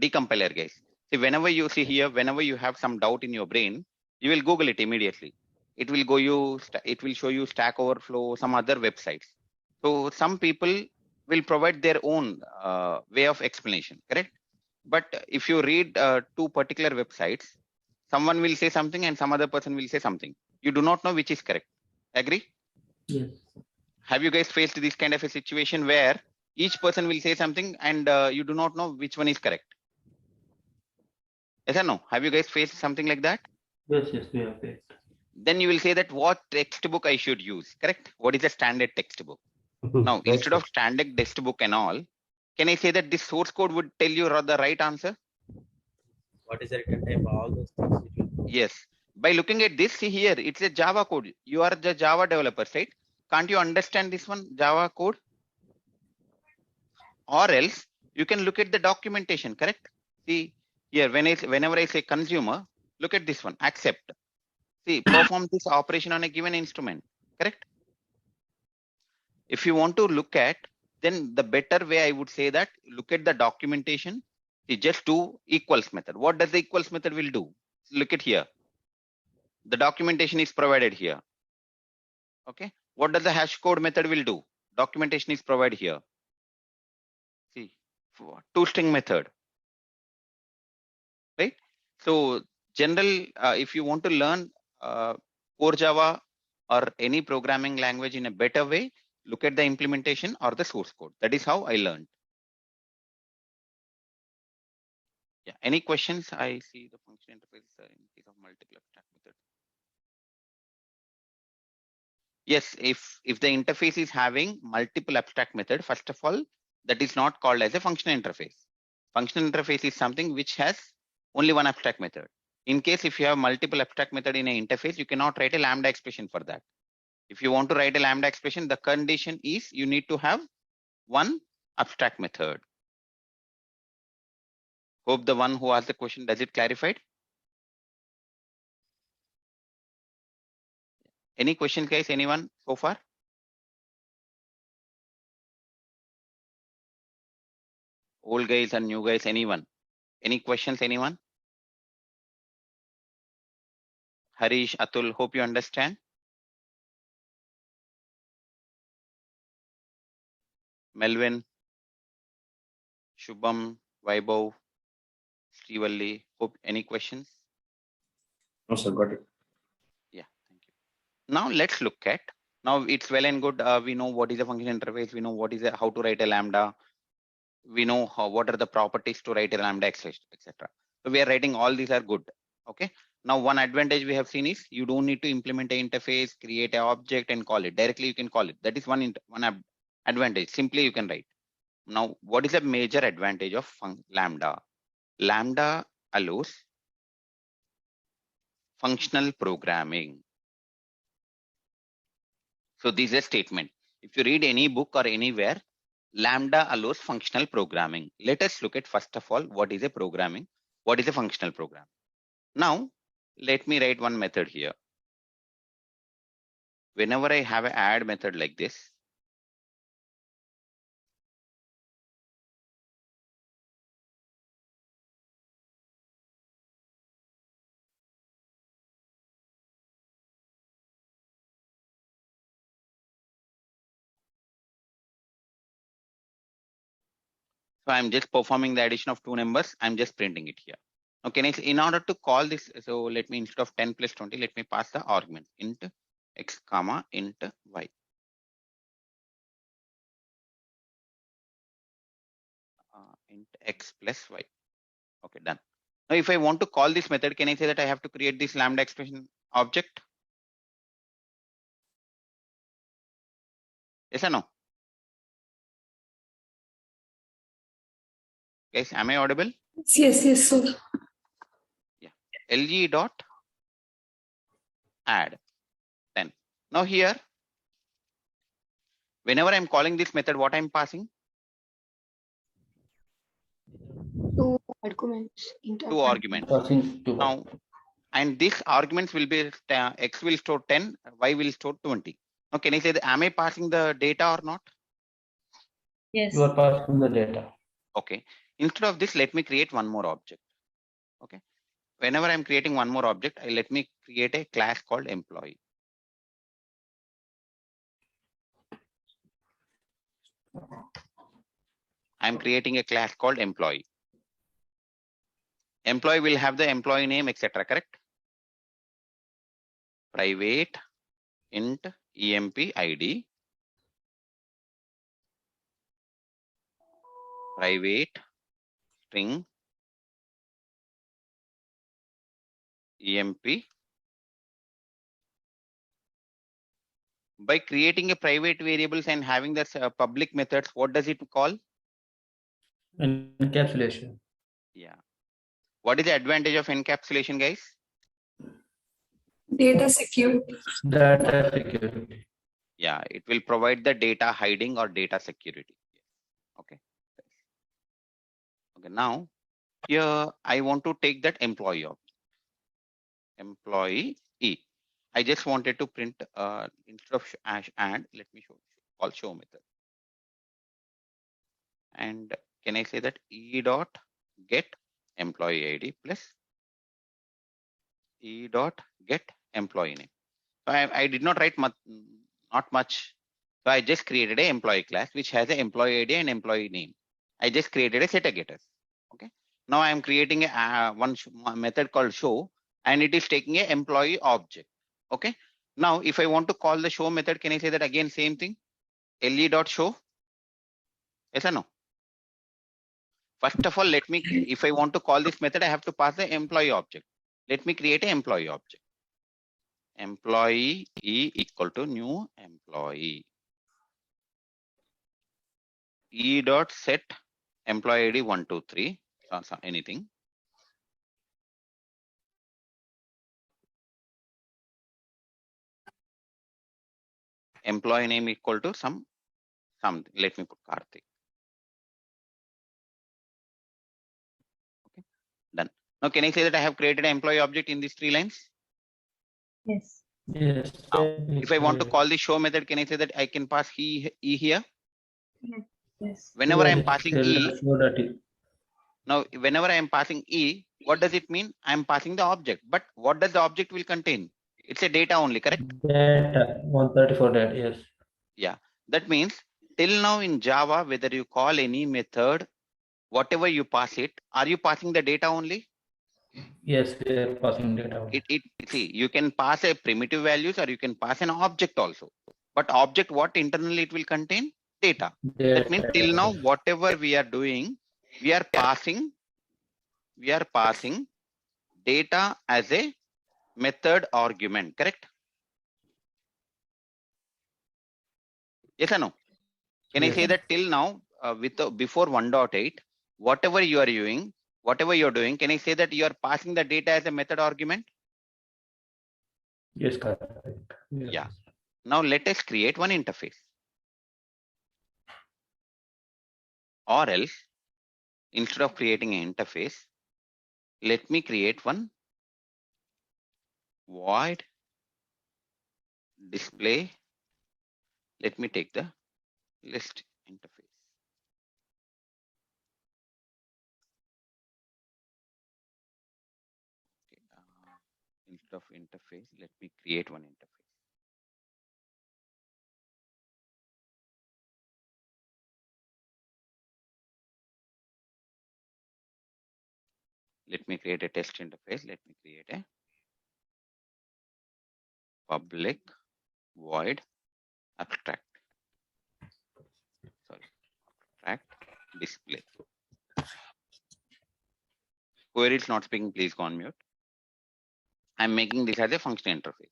decompiler, guys. See, whenever you see here, whenever you have some doubt in your brain, you will Google it immediately. It will it will show you Stack Overflow, some other websites. So some people will provide their own way of explanation, correct? But if you read two particular websites, someone will say something and some other person will say something. You do not know which is correct. Agree? Yes. Have you guys faced this kind of a situation where each person will say something and you do not know which one is correct? Yes or no? Have you guys faced something like that? Yes, yes, we have it. Then you will say that what textbook I should use, correct? What is the standard textbook? Now, Yes, instead of standard textbook and all, can I say that this source code would tell you the right answer? What is the written type? All those things. It will Yes. By looking at this, see here, it's a Java code. You are the Java developer, right? Can't you understand this one, Java code? Or else you can look at the documentation, correct? See here, whenever I say consumer, look at this one, accept. See, perform this operation on a given instrument, correct? If you want to look at, then the better way I would say that look at the documentation. See, just do equals method. What does the equals method will do? Look at here. The documentation is provided here. Okay. What does the hash code method will do? Documentation is provided here. See, toString method. Right? So general, if you want to learn core Java or any programming language in a better way, look at the implementation or the source code. That is how I learned. Yeah. Any questions? I see the function interface in case of multiple abstract method. Yes, if the interface is having multiple abstract method, first of all, that is not called as a functional interface. Functional interface is something which has only one abstract method. In case if you have multiple abstract method in an interface, you cannot write a lambda expression for that. If you want to write a lambda expression, the condition is you need to have one abstract method. Hope the one who asked the question, does it clarified? Any questions, guys? Anyone so far? Old guys and new guys, anyone? Any questions, anyone? Harish, Atul, hope you understand. Melvin, Shubham, Vaibhav, Srivalli, hope any questions? No, sir, got it. Yeah, thank you. Now let's look at, now it's well and good. We know what is a function interface. We know what is how to write a lambda. We know what are the properties to write a lambda, etc. So we are writing all these are good. Okay. Now one advantage we have seen is you don't need to implement an interface, create an object and call it. Directly you can call it. That is one advantage. Simply you can write. Now what is a major advantage of lambda? Lambda allows functional programming. So this is a statement. If you read any book or anywhere, lambda allows functional programming. Let us look at first of all, what is a programming? What is a functional program? Now, let me write one method here. Whenever I have an add method like this, so I'm just performing the addition of two numbers. I'm just printing it here. Okay, next, in order to call this, so let me, instead of 10 plus 20, let me pass the argument int x comma int y. Int x plus y. Okay, done. Now, if I want to call this method, can I say that I have to create this lambda expression object? Yes or no? Guys, am I audible? Yes, sir. LG dot add. Then now here, whenever I'm calling this method, what I'm passing? Two arguments. Two arguments. Passing to Now, and these arguments will be x will store 10, y will store 20. Now, can I say that am I passing the data or not? Yes. you are passing the data. Okay. Instead of this, let me create one more object. Okay. Whenever I'm creating one more object, let me create a class called employee. I'm creating a class called employee. Employee will have the employee name, etc. Correct? Private int emp id. Private string emp. By creating a private variables and having the public methods, what does it call? Encapsulation. Yeah. What is the advantage of encapsulation, guys? Data security. Data security. Yeah, it will provide the data hiding or data security. Okay. Okay. Now, here I want to take that employee object. Employee E. I just wanted to print instead of add, let me call show method. And can I say that E dot get employee ID plus E dot get employee name. So I did not write not much. So I just created a employee class which has an employee ID and employee name. I just created a set of getters. Okay. Now I am creating a one method called show, and it is taking a employee object. Okay. Now if I want to call the show method, can I say that again same thing? le dot show. Yes or no? First of all, let me, if I want to call this method, I have to pass the employee object. Let me create an employee object. Employee E equal to new employee. E dot set employee ID 123, anything. Employee name equal to some, let me put Karthik. Okay, done. Now, can I say that I have created an employee object in these 3 lines? Yes. Yes. Now, if I want to call the show method, can I say that I can pass E here? Yes. Whenever I'm passing E, Show that now whenever I am passing E, what does it mean? I'm passing the object, but what does the object will contain? It's a data only, correct? data 134 data. Yes. Yeah, that means till now in Java, whether you call any method, whatever you pass it, are you passing the data only? Yes, we are passing data. See, you can pass a primitive values or you can pass an object also. But object, what internally it will contain? Data. That means till now, whatever we are doing, we are passing data as a method argument, correct? Yes or no? Can I say that till now, before 1.8, whatever you are doing, can I say that you are passing the data as a method argument? Yes, correct. Yes. Yeah. Now let us create one interface. Or else, instead of creating an interface, let me create one void display. Let me take the list interface. Okay, instead of interface, let me create one interface. let me create a test interface. Let me create a public void abstract. Sorry, abstract display. Whoever is not speaking, please go on mute. I'm making this as a function interface.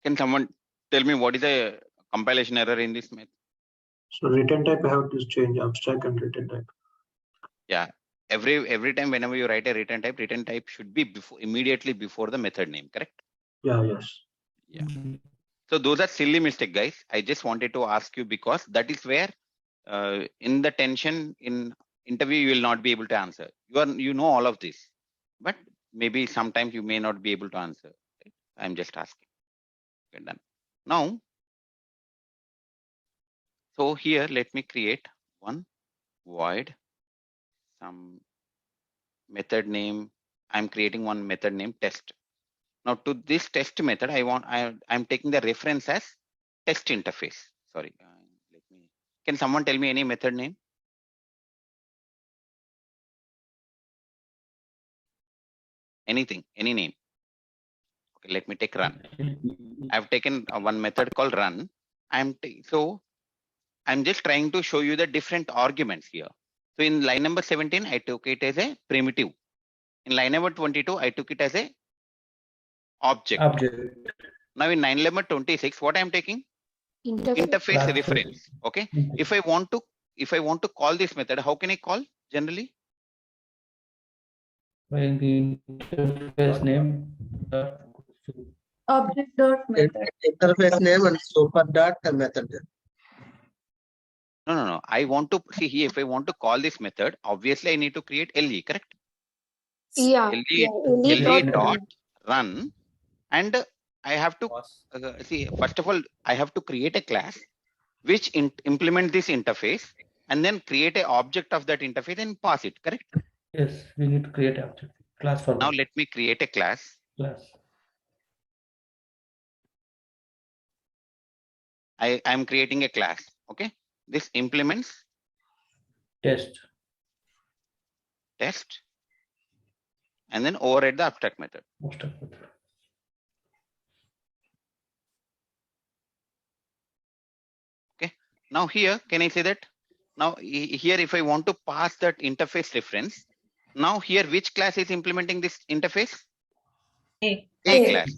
Can someone tell me what is the compilation error in this method? So return type I have to change abstract and return type. Yeah, every time whenever you write a return type should be immediately before the method name, correct? Yeah, yes. Yeah. So those are silly mistake, guys. I just wanted to ask you because that is where in the tension in interview you will not be able to answer. You know all of this, but maybe sometimes you may not be able to answer. Right? I'm just asking. Okay, done. Now, so here let me create one void some method name. I'm creating one method name test. Now to this test method, I'm taking the reference as test interface. Sorry, can someone tell me any method name? Anything, any name. Okay, let me take run. I've taken one method called run. So I'm just trying to show you the different arguments here. So in line number 17, I took it as a primitive. In line number 22, I took it as a object. Now in line number 26, what I'm taking? Interface reference. Okay. If I want to call this method, how can I call generally? By the interface name. Object dot method. Interface name and super dot method. No. I want to see here. If I want to call this method, obviously I need to create LE, correct? Yeah. LE dot run, and I have to see. First of all, I have to create a class which implement this interface, and then create an object of that interface and pass it. Correct? Yes, we need to create an object class for Now let me create a class. I'm creating a class. Okay. This implements test, and then override the abstract method. Okay. Now here, can I say that? Now here, if I want to pass that interface reference, now here, which class is implementing this interface? A class.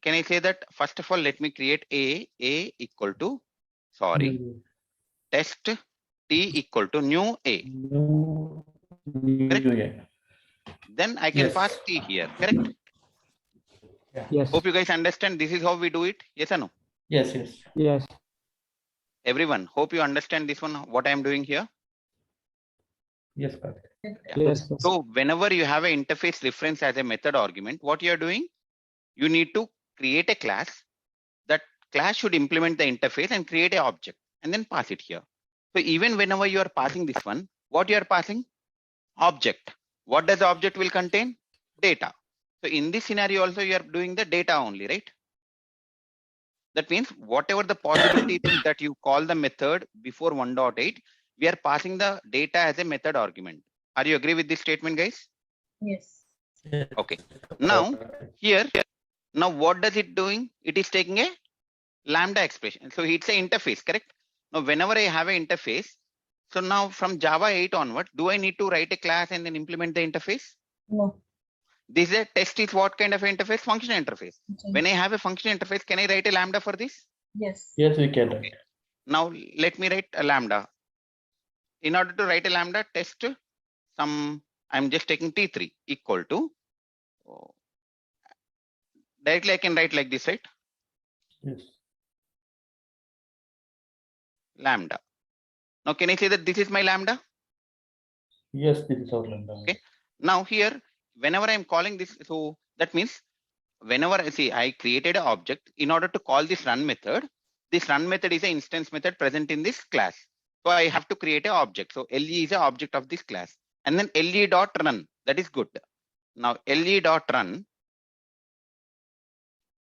Can I say that? First of all, let me create a equal to, test t equal to new a. Correct? Then I can pass t here, correct? Yes. Hope you guys understand. This is how we do it. Yes or no? Yes. Everyone, hope you understand this one, what I am doing here. Yes. Yes. So whenever you have an interface reference as a method argument, what you are doing, you need to create a class. That class should implement the interface and create an object and then pass it here. So even whenever you are passing this one, what you are passing? Object. What does the object will contain? Data. So in this scenario also you are doing the data only, right? That means whatever the possibility is that you call the method before 1.8, we are passing the data as a method argument. Are you agree with this statement, guys? yes. Okay. Now here, now what does it doing? It is taking a lambda expression. So it's an interface, correct? Now whenever I have an interface, so now from Java 8 onward, do I need to write a class and then implement the interface? No. This is a test is what kind of interface? Function interface. When I have a function interface, can I write a lambda for this? Yes. Yes, we can. Okay. Now let me write a lambda. In order to write a lambda, test some, I'm just taking T3 equal to, directly I can write like this, right? Yes. Lambda. Now can I say that this is my lambda? Yes, this is our lambda. Okay. Now here, whenever I'm calling this, so that means whenever I see I created an object in order to call this run method, this run method is an instance method present in this class. So I have to create an object. So LE is an object of this class. And then LE dot run. That is good. Now LE dot run.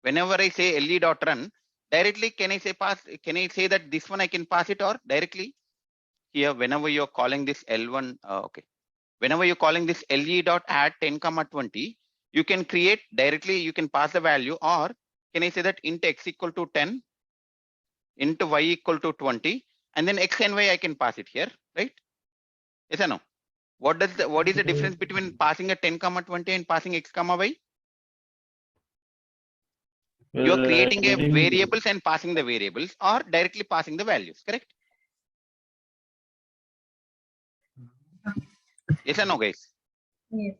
Whenever I say LE dot run, directly can I say pass? Can I say that this one I can pass it or directly? here, whenever you're calling this L1, okay. Whenever you're calling this LE dot add 10, 20, you can create directly, you can pass the value, or can I say that int x equal to 10, int y equal to 20, and then x and y I can pass it here, right? Yes or no? What is the difference between passing a 10, 20 and passing x, y? You're creating a variables and passing the variables, or directly passing the values, correct? Yes or no, guys? Yes.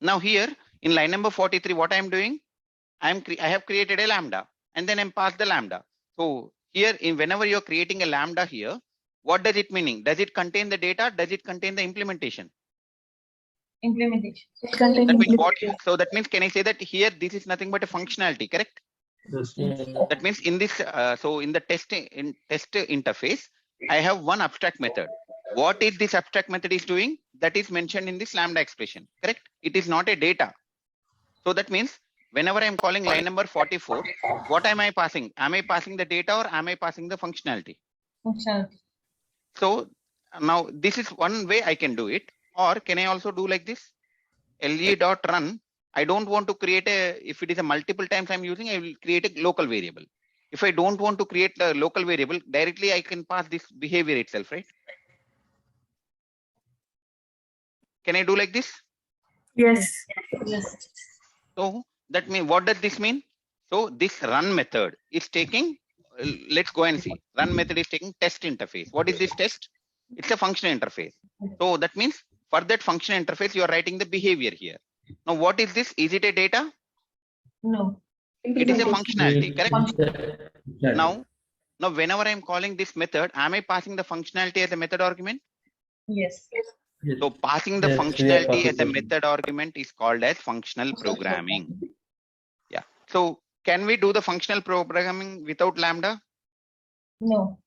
Now here in line number 43, what I'm doing, I have created a lambda, and then I'm passed the lambda. So here, whenever you're creating a lambda here, what does it meaning? Does it contain the data? Does it contain the implementation? Implementation. That means what? So that means, can I say that here this is nothing but a functionality, correct? Yes. That means in this, so in the test interface, I have one abstract method. What is this abstract method is doing? That is mentioned in this lambda expression, correct? It is not a data. So that means whenever I'm calling line number 44, what am I passing? Am I passing the data or am I passing the functionality? Functionality. So now this is one way I can do it. Or can I also do like this? LE.run. I don't want to create if it is a multiple times I'm using, I will create a local variable. If I don't want to create the local variable, directly I can pass this behavior itself, right? Can I do like this? Yes. Yes. So that means, what does this mean? So this run method is taking, let's go and see. Run method is taking test interface. What is this test? It's a function interface. So that means for that function interface, you are writing the behavior here. Now, what is this? Is it a data? No. It is a functionality, correct? Yeah. Now whenever I'm calling this method, am I passing the functionality as a method argument? Yes. So passing the Yes, we are functionality as a passing. method argument is called as functional programming. Yeah. So can we do the functional programming without lambda? No.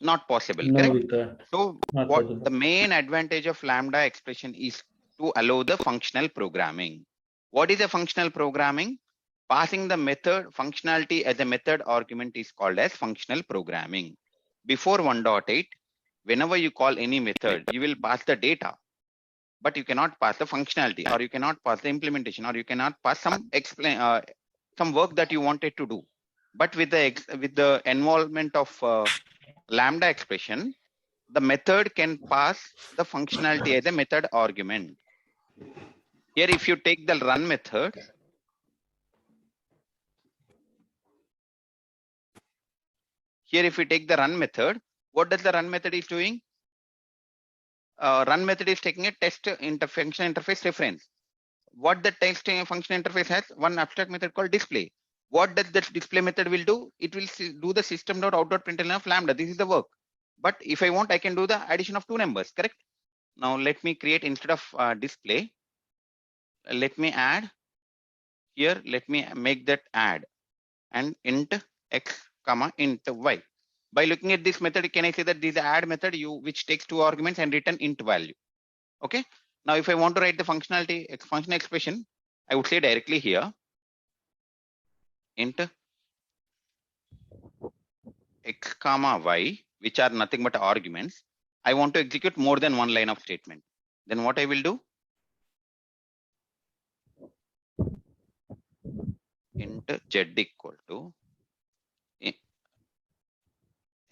Not possible, No, correct? with that. So Not what possible. the main advantage of lambda expression is to allow the functional programming. What is a functional programming? Passing the method functionality as a method argument is called as functional programming. Before 1.8, whenever you call any method, you will pass the data, but you cannot pass the functionality, or you cannot pass the implementation, or you cannot pass some work that you wanted to do. But with the involvement of lambda expression, the method can pass the functionality as a method argument. Here, if you take the run method, what does the run method is doing? Run method is taking a test function interface reference. What the test function interface has? One abstract method called display. What does that display method will do? It will do the system.out.println of lambda. This is the work. But if I want, I can do the addition of two numbers, correct? Now let me create, instead of display, let me add here. Let me make that add and int x comma int y. By looking at this method, can I say that this is the add method which takes two arguments and return int value? Okay. Now, if I want to write the functionality function expression, I would say directly here int x comma y, which are nothing but arguments. I want to execute more than one line of statement. Then what I will do? Int z equal to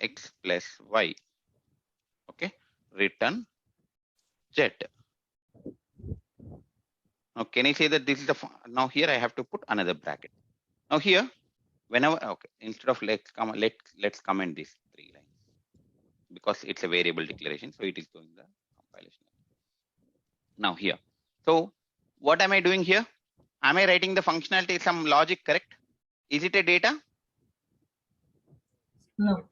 x plus y. Okay, return z. Now, can I say that this is the now here I have to put another bracket. Now here, whenever, okay, instead of let's comment these 3 lines because it's a variable declaration, so it is doing the compilation. Now here, so what am I doing here? Am I writing the functionality, some logic, correct? Is it a data? No.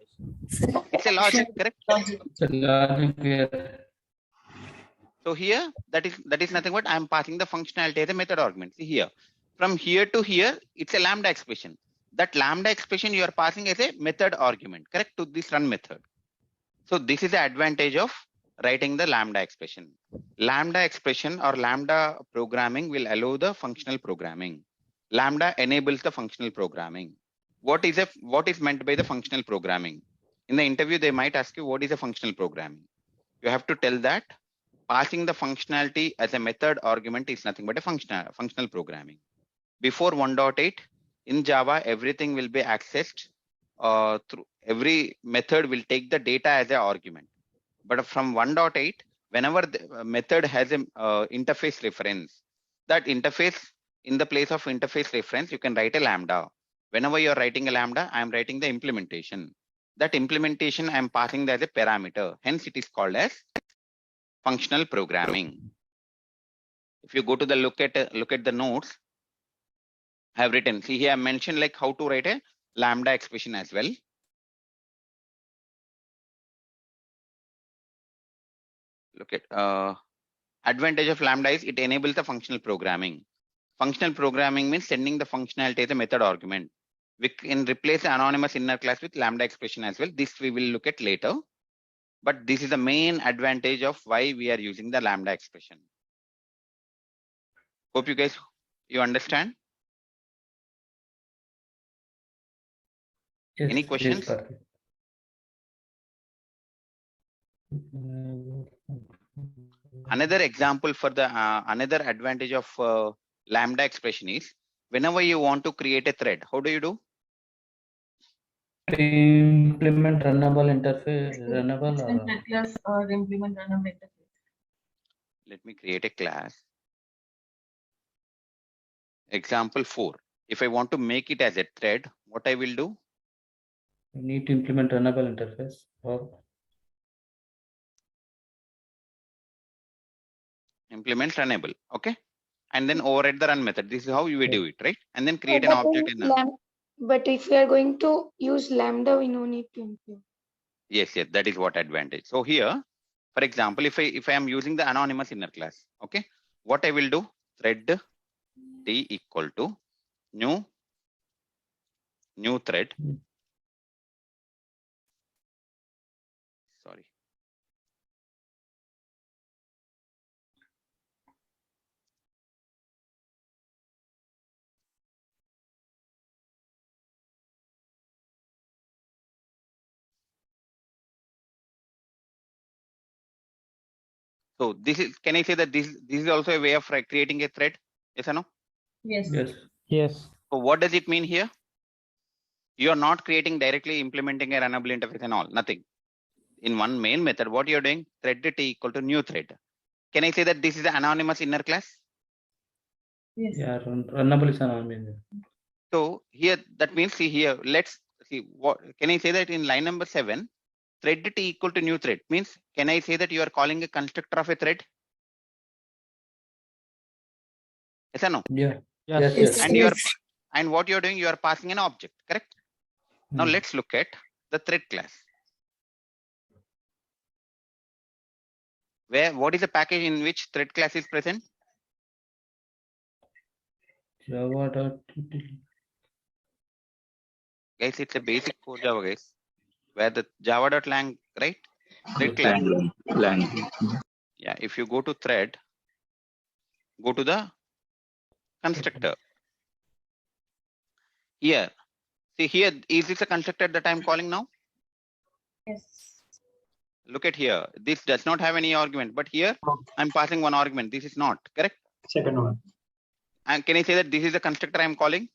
It's a logic, correct? It's a logic here. So here, that is nothing but I'm passing the functionality as a method argument. See here, from here to here, it's a lambda expression. That lambda expression you are passing as a method argument, correct, to this run method. So this is the advantage of writing the lambda expression. Lambda expression or lambda programming will allow the functional programming. Lambda enables the functional programming. What is meant by the functional programming? In the interview, they might ask you what is a functional programming. you have to tell that passing the functionality as a method argument is nothing but a functional programming. Before 1.8 in Java, everything will be accessed through every method will take the data as an argument. But from 1.8, whenever the method has a interface reference, that interface in the place of interface reference, you can write a lambda. Whenever you're writing a lambda, I'm writing the implementation. That implementation I'm passing as a parameter. Hence, it is called as functional programming. If you go to the look at the notes, I have written. See here, I mentioned like how to write a lambda expression as well. Look at advantage of lambda is it enables the functional programming. Functional programming means sending the functionality as a method argument. We can replace the anonymous inner class with lambda expression as well. This we will look at later. But this is the main advantage of why we are using the lambda expression. Hope you guys you understand. Yes, Any questions? yes, Another example for the another advantage of lambda expression is whenever you want to create a thread, how do you do? Implement runnable interface, runnable or Implement class or implement runnable interface. Let me create a class. Example 4. If I want to make it as a thread, what I will do? you need to implement runnable interface or Implement runnable. Okay. And then override the run method. This is how you will do it, right? And then create an But object in the but if we are going to use lambda, we no need to implement. Yes, that is what advantage. So here, for example, if I am using the anonymous inner class, okay, what I will do? Thread t equal to new thread. Sorry. So this is, can I say that this is also a way of creating a thread? Yes or no? Yes. yes, Yes. So what does it mean here? You are not creating directly implementing a runnable interface and all, nothing. In one main method, what you're doing, thread t equal to new thread. Can I say that this is an anonymous inner class? Yes. yeah, runnable is anonymous. So here, that means, see here, let's see what, can I say that in line number 7, thread t equal to new thread means, can I say that you are calling a constructor of a thread? Yes or no? Yeah, Yes. yes, And you are, and what you're doing, you are passing an object, correct? Now let's look at the thread class. What is the package in which thread class is present? Java.util. Guys, it's a basic core Java, guys, where the java.lang, right? Thread class. Yeah, if you go to thread, go to the constructor. Here, see here, is this a constructor that I'm calling now? Yes. Look at here. This does not have any argument, but here I'm passing one argument. This is not correct. Second one. And can I say that this is the constructor I'm calling?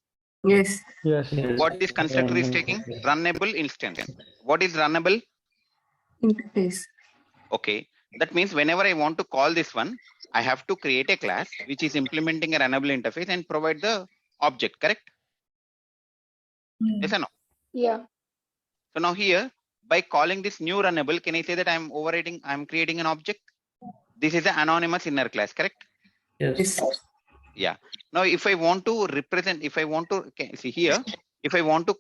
Yes. Yes. What this constructor is taking? Runnable instance. What is runnable? Interface. Okay. That means whenever I want to call this one, I have to create a class which is implementing a runnable interface and provide the object, correct? Yes or no? Yeah. So now here, by calling this new runnable, can I say that I'm creating an object? This is an anonymous inner class, correct? Yes. Yeah. Now, if I want to represent, if I want to see here, if I want to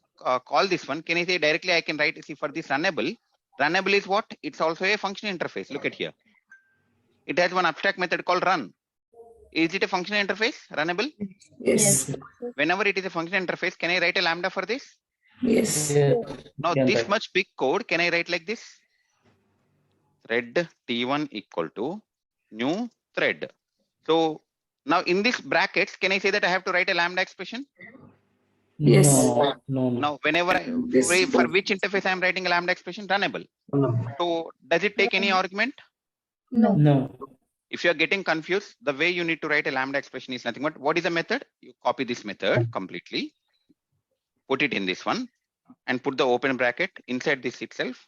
call this one, can I say directly I can write, see for this runnable, runnable is what? It's also a function interface. Look at here. It has one abstract method called run. Is it a function interface, runnable? Yes. Whenever it is a function interface, can I write a lambda for this? Yes. Yes. Now, Can this write. much big code, can I write like this? Thread t1 equal to new thread. So now in this brackets, can I say that I have to write a lambda expression? Yes. No. Now, whenever for which interface I am writing a lambda expression, runnable. So does it take any argument? No. No. If you are getting confused, the way you need to write a lambda expression is nothing but what is the method? You copy this method completely, put it in this one, and put the open bracket inside this itself.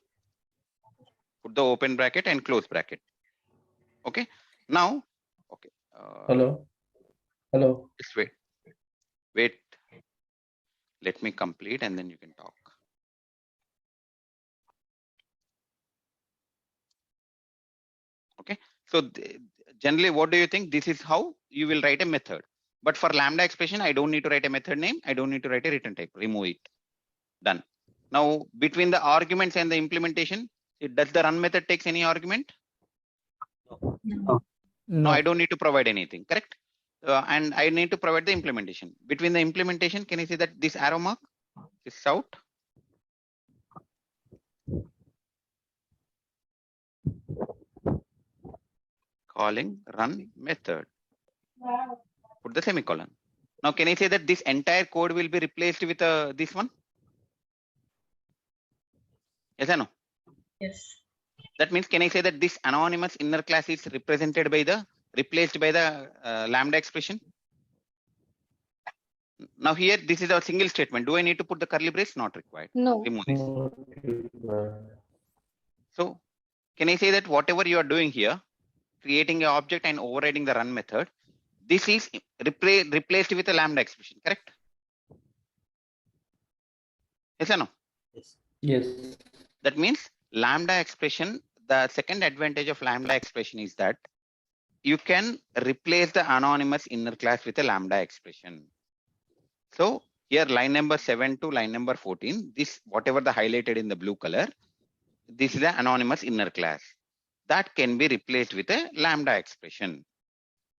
Put the open bracket and close bracket. Okay. Now, okay. Hello. Hello. Just wait. Wait. Let me complete and then you can talk. Okay. So generally, what do you think? This is how you will write a method. But for lambda expression, I don't need to write a method name. I don't need to write a return type. Remove it. Done. Now, between the arguments and the implementation, does the run method takes any argument? No, I don't need to provide anything, correct? And I need to provide the implementation. Between the implementation, can you see that this arrow mark is out? Calling run method. Put the semicolon. Now, can I say that this entire code will be replaced with this one? Yes or no? Yes. That means, can I say that this anonymous inner class is replaced by the lambda expression? Now here, this is our single statement. Do I need to put the curly brace? Not required. No. Remove this. So can I say that whatever you are doing here, creating an object and overriding the run method, this is replaced with a lambda expression, correct? Yes or no? Yes. Yes. That means lambda expression, the second advantage of lambda expression is that you can replace the anonymous inner class with a lambda expression. So here line number 7 to line number 14, this whatever the highlighted in the blue color, this is the anonymous inner class that can be replaced with a lambda expression.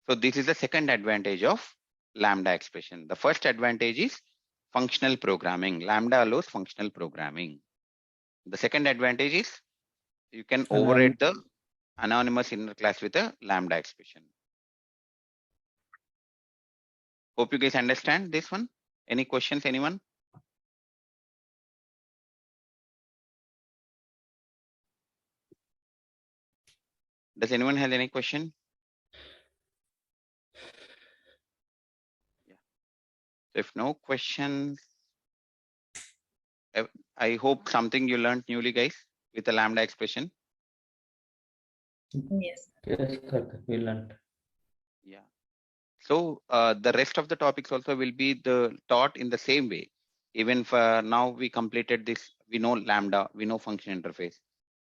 So this is the second advantage of lambda expression. The first advantage is functional programming. Lambda allows functional programming. The second advantage is you can override the anonymous inner class with a lambda expression. Hope you guys understand this one. Any questions, anyone? Does anyone have any question? Yeah. If no questions, I hope something you learned newly, guys, with the lambda expression. Yes. Yes, we learned. Yeah. So the rest of the topics also will be taught in the same way. Even for now, we completed this. We know lambda, we know function interface.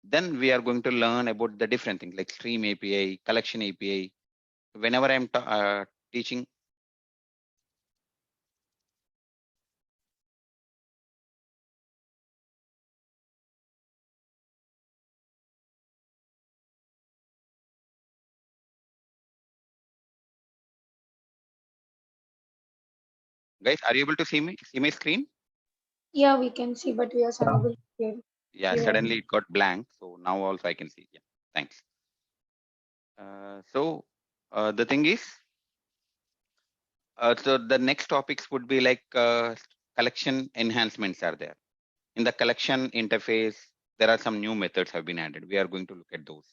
Then we are going to learn about the different things like stream API, collection API. Whenever I'm teaching. Guys, are you able to see me? See my screen? Yeah, we can see, but we are unable to hear. Yeah, Yeah. suddenly it got blank. So now also I can see. Yeah, thanks. So the thing is, so the next topics would be like collection enhancements are there. In the collection interface, there are some new methods have been added. We are going to look at those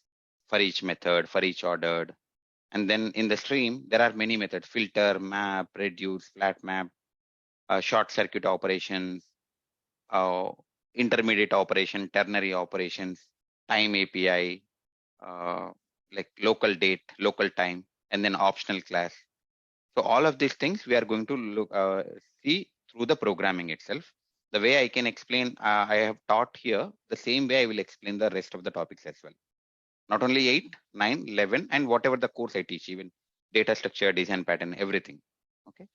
for each method, for each ordered. And then in the stream, there are many methods: filter, map, reduce, flat map, short circuit operations, intermediate operation, ternary operations, time API, like local date, local time, and then optional class. So all of these things we are going to look see through the programming itself. The way I can explain, I have taught here, the same way I will explain the rest of the topics as well. Not only 8, 9, 11, and whatever the course I teach, even data structure, design pattern, everything. Okay.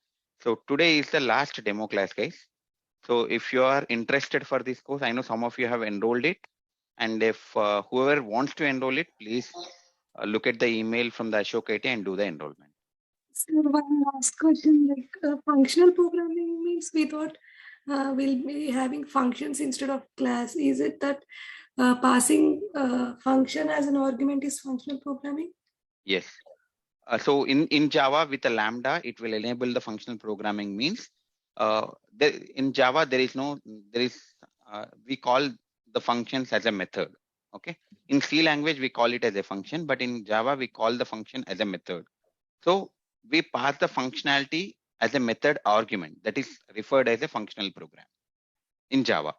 So today is the last demo class, guys. So if you are interested for this course, I know some of you have enrolled it. And if whoever wants to enroll it, please look at the email from the Ashok IT and do the enrollment. So one last question, like functional programming means we thought we'll be having functions instead of class. Is it that passing function as an argument is functional programming? Yes. So in Java with a lambda, it will enable the functional programming means in Java, we call the functions as a method. Okay. In C language, we call it as a function, but in Java, we call the function as a method. So we pass the functionality as a method argument that is referred as a functional program in Java.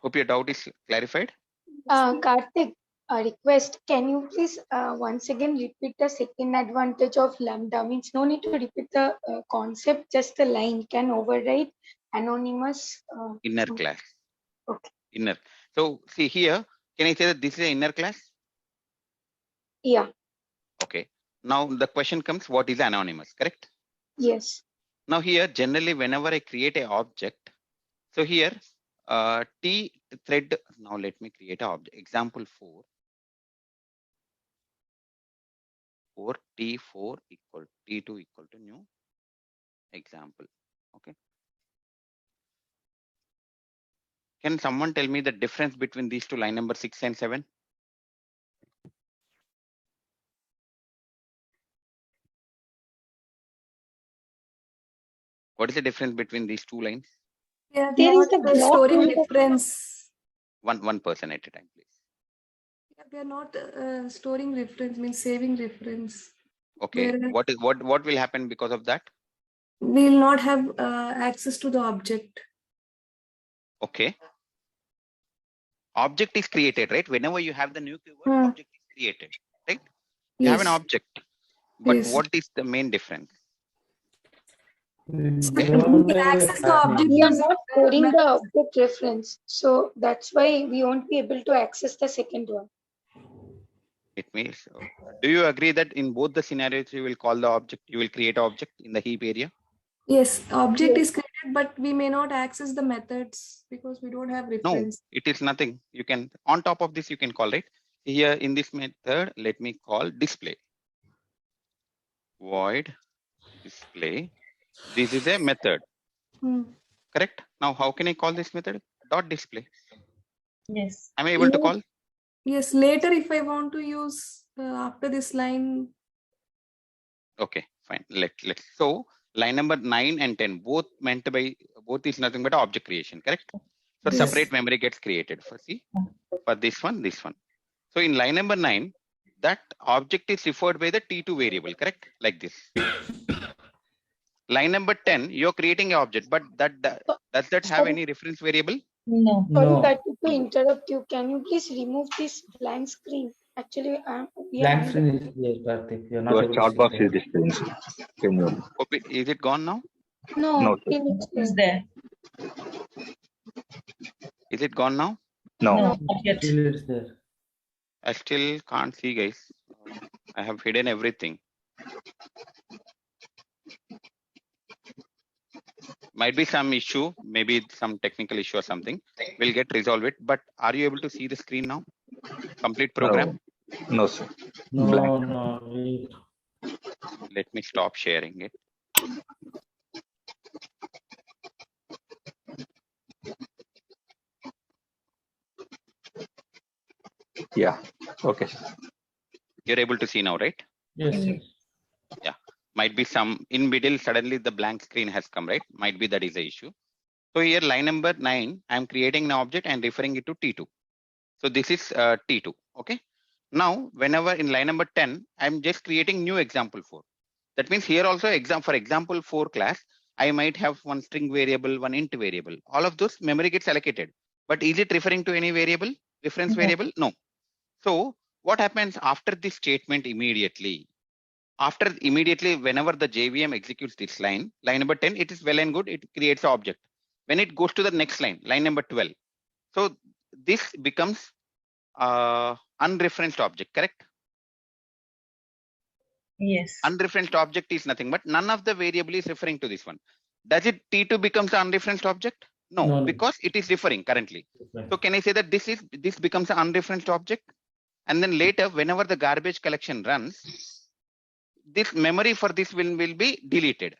Hope your doubt is clarified. Karthik, a request. Can you please once again repeat the second advantage of lambda? Means no need to repeat the concept, just the line can override anonymous. Inner class. Okay. Inner. So see here, can I say that this is an inner class? Yeah. Okay. Now the question comes, what is anonymous, correct? Yes. Now here, generally, whenever I create an object, so here, T thread, now let me create an object, example 4. For T4 equal T2 equal to new example. Okay. Can someone tell me the difference between these two, line number 6 and 7? What is the difference between these two lines? They are There is not the block storing on the- reference. One person at a time, please. They are not storing reference, means saving reference. Okay. Whereas- What will happen because of that? We will not have access to the object. Okay. Object is created, right? Whenever you have the new keyword, object is created, right? You have an Yes. object, but Yes. what is the main difference? We can access the object. We are not storing the object reference, so that's why we won't be able to access the second one. It means, do you agree that in both the scenarios you will call the object, you will create an object in the heap area? Yes, object is created, but we may not access the methods because we don't have No, reference. it is nothing. You can, on top of this, you can call, right? Here in this method, let me call display. Void display. This is a method, correct? Now, how can I call this method? Dot display. Yes. Am I able to call? Yes, later if I want to use after this line. Okay, fine. Let's. So line number 9 and 10, both meant by, both is nothing but object creation, correct? So Yes. separate memory gets created for for this one. So in line number 9, that object is referred by the T2 variable, correct? Like this. Line number 10, you're creating an object, but does that have any reference variable? No. Sorry, No. Karthik, to interrupt you. Can you please remove this blank screen? Actually, we are Blank screen is there, Karthik. You're not Your able chart to box see is displaying. Remove. Okay, is it gone now? No, No, sir. It's there. Is it gone now? No. No, not yet. Still it's there. I still can't see, guys. I have hidden everything. Might be some issue, maybe some technical issue or something. We'll get resolve it. But are you able to see the screen now? Complete program. No, sir. No, Blank. no. Let me stop sharing it. Yeah. Okay. You're able to see now, right? Yes. Yeah. Might be some in middle, suddenly the blank screen has come, right? Might be that is the issue. So here line number 9, I'm creating an object and referring it to T2. So this is T2. Okay. Now, whenever in line number 10, I'm just creating new example 4. That means here also for example 4 class, I might have one string variable, one int variable. All of those memory gets allocated. But is it referring to any variable, reference variable? No. So what happens after this statement immediately? Whenever the JVM executes this line number 10, it is well and good. It creates an object. When it goes to the next line number 12. So this becomes unreferenced object, correct? Yes. Unreferenced object is nothing, but none of the variable is referring to this one. Does it T2 becomes an unreferenced object? No, because it is referring currently. So can I say that this becomes an unreferenced object? And then later, whenever the garbage collection runs, this memory for this will be deleted.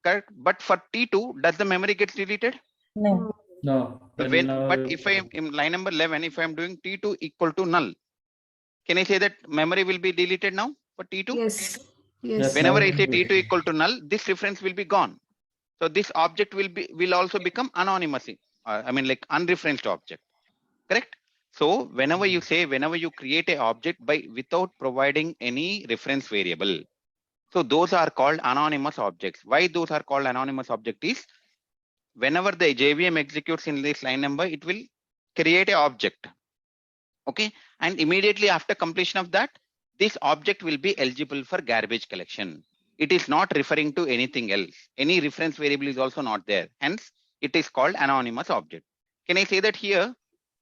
Correct? But for T2, does the memory get deleted? No. No. But if I am in line number 11, if I am doing T2 equal to null, can I say that memory will be deleted now for T2? Yes. Yes. Whenever I say T2 equal to null, this reference will be gone. So this object will also become anonymous. Like unreferenced object. correct? So whenever you create a object without providing any reference variable, so those are called anonymous objects. Why those are called anonymous object is, whenever the JVM executes in this line number, it will create a object. Okay, and immediately after completion of that, this object will be eligible for garbage collection. It is not referring to anything else. Any reference variable is also not there. Hence, it is called anonymous object. Can I say that here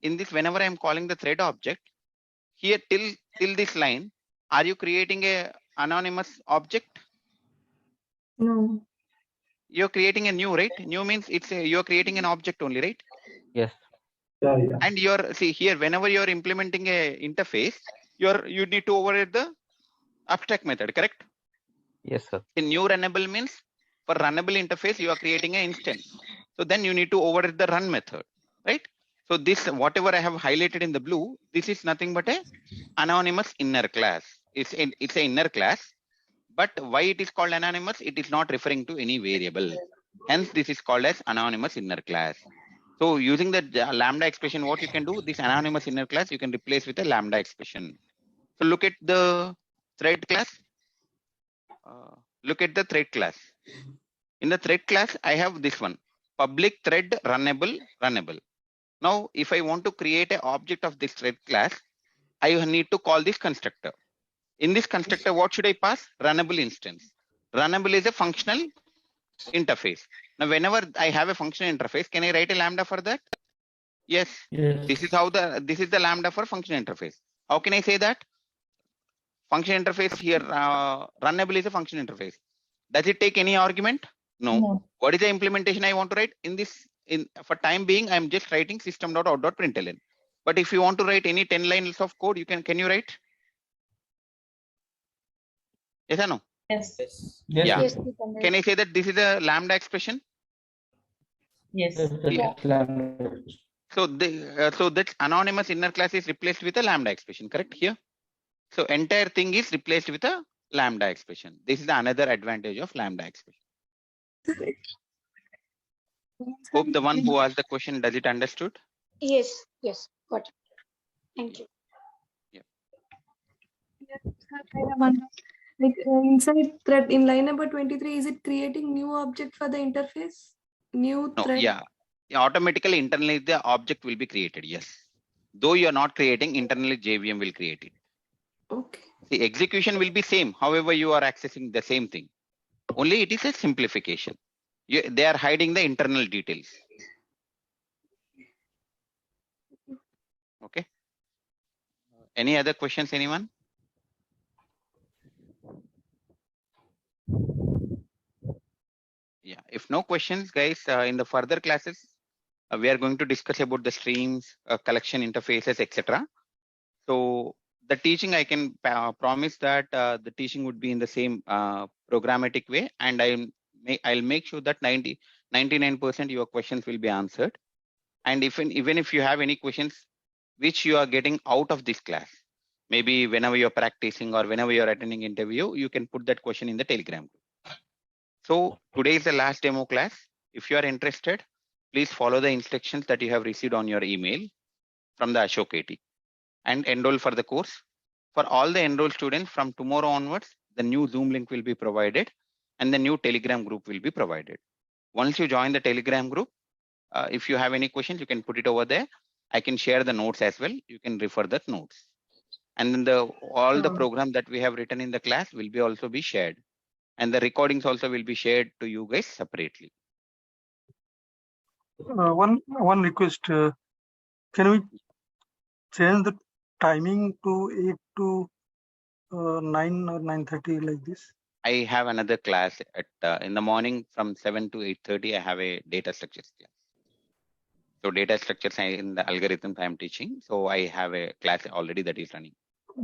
in this, whenever I am calling the thread object, here till this line, are you creating a anonymous object? No. You're creating a new, right? New means you're creating an object only, right? Yes. Yeah, yeah. And see here, whenever you're implementing a interface, you need to override the abstract method, correct? Yes, sir. In new runnable means, for runnable interface, you are creating an instance. So then you need to override the run method, right? So this, whatever I have highlighted in the blue, this is nothing but a anonymous inner class. It's an inner class, but why it is called anonymous? It is not referring to any variable. Hence, this is called as anonymous inner class. So using the lambda expression, what you can do, this anonymous inner class, you can replace with a lambda expression. So look at the thread class. Look at the thread class. In the thread class, I have this one, public thread runnable. Now, if I want to create an object of this thread class, I need to call this constructor. In this constructor, what should I pass? Runnable instance. Runnable is a functional interface. Now, whenever I have a functional interface, can I write a lambda for that? Yes. Yes. This is the lambda for function interface. How can I say that? Function interface here, runnable is a function interface. Does it take any argument? No. What is the implementation I want to write? For time being, I'm just writing system.out.println. But if you want to write any 10 lines of code, can you write? Yes or no? Yes. Yes. Yes. Yeah. Yes, we can write. Can I say that this is a lambda expression? Yes. Yeah. So that anonymous inner class is replaced with a lambda expression, correct here? So entire thing is replaced with a lambda expression. This is another advantage of lambda expression. Hope the one who asked the question, does it understood? Yes, got it. Thank you. Like inside thread in line number 23, is it creating new object for the interface? New No, thread? yeah. Automatically internally the object will be created, yes. Though you are not creating, internally JVM will create it. Okay. The execution will be same, however you are accessing the same thing. Only it is a simplification. They are hiding the internal details. Okay. Any other questions, anyone? Yeah, if no questions, guys, in the further classes, we are going to discuss about the streams, collection interfaces, etc. So the teaching, I can promise that the teaching would be in the same programmatic way, and I'll make sure that 99% your questions will be answered. And even if you have any questions which you are getting out of this class, maybe whenever you're practicing or whenever you're attending interview, you can put that question in the Telegram group. So today is the last demo class. If you are interested, please follow the instructions that you have received on your email from the Ashok AT and enroll for the course. For all the enrolled students, from tomorrow onwards, the new Zoom link will be provided and the new Telegram group will be provided. Once you join the Telegram group, if you have any questions, you can put it over there. I can share the notes as well. You can refer the notes. And then all the program that we have written in the class will be also be shared. And the recordings also will be shared to you guys separately. One request. Can we change the timing to 8 to 9 or 9:30 like this? I have another class at in the morning from 7 to 8:30. I have a data structures class. So data structures in the algorithms I am teaching. So I have a class already that is running.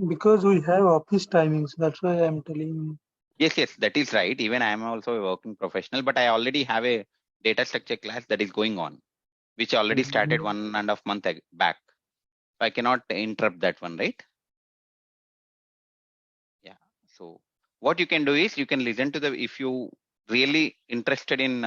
Because we have office timings. That's why I'm telling you. Yes, that is right. Even I am also a working professional, but I already have a data structure class that is going on, which already started 1.5 months back. So I cannot interrupt that one, right? Yeah. So what you can do is you can listen to if you really interested in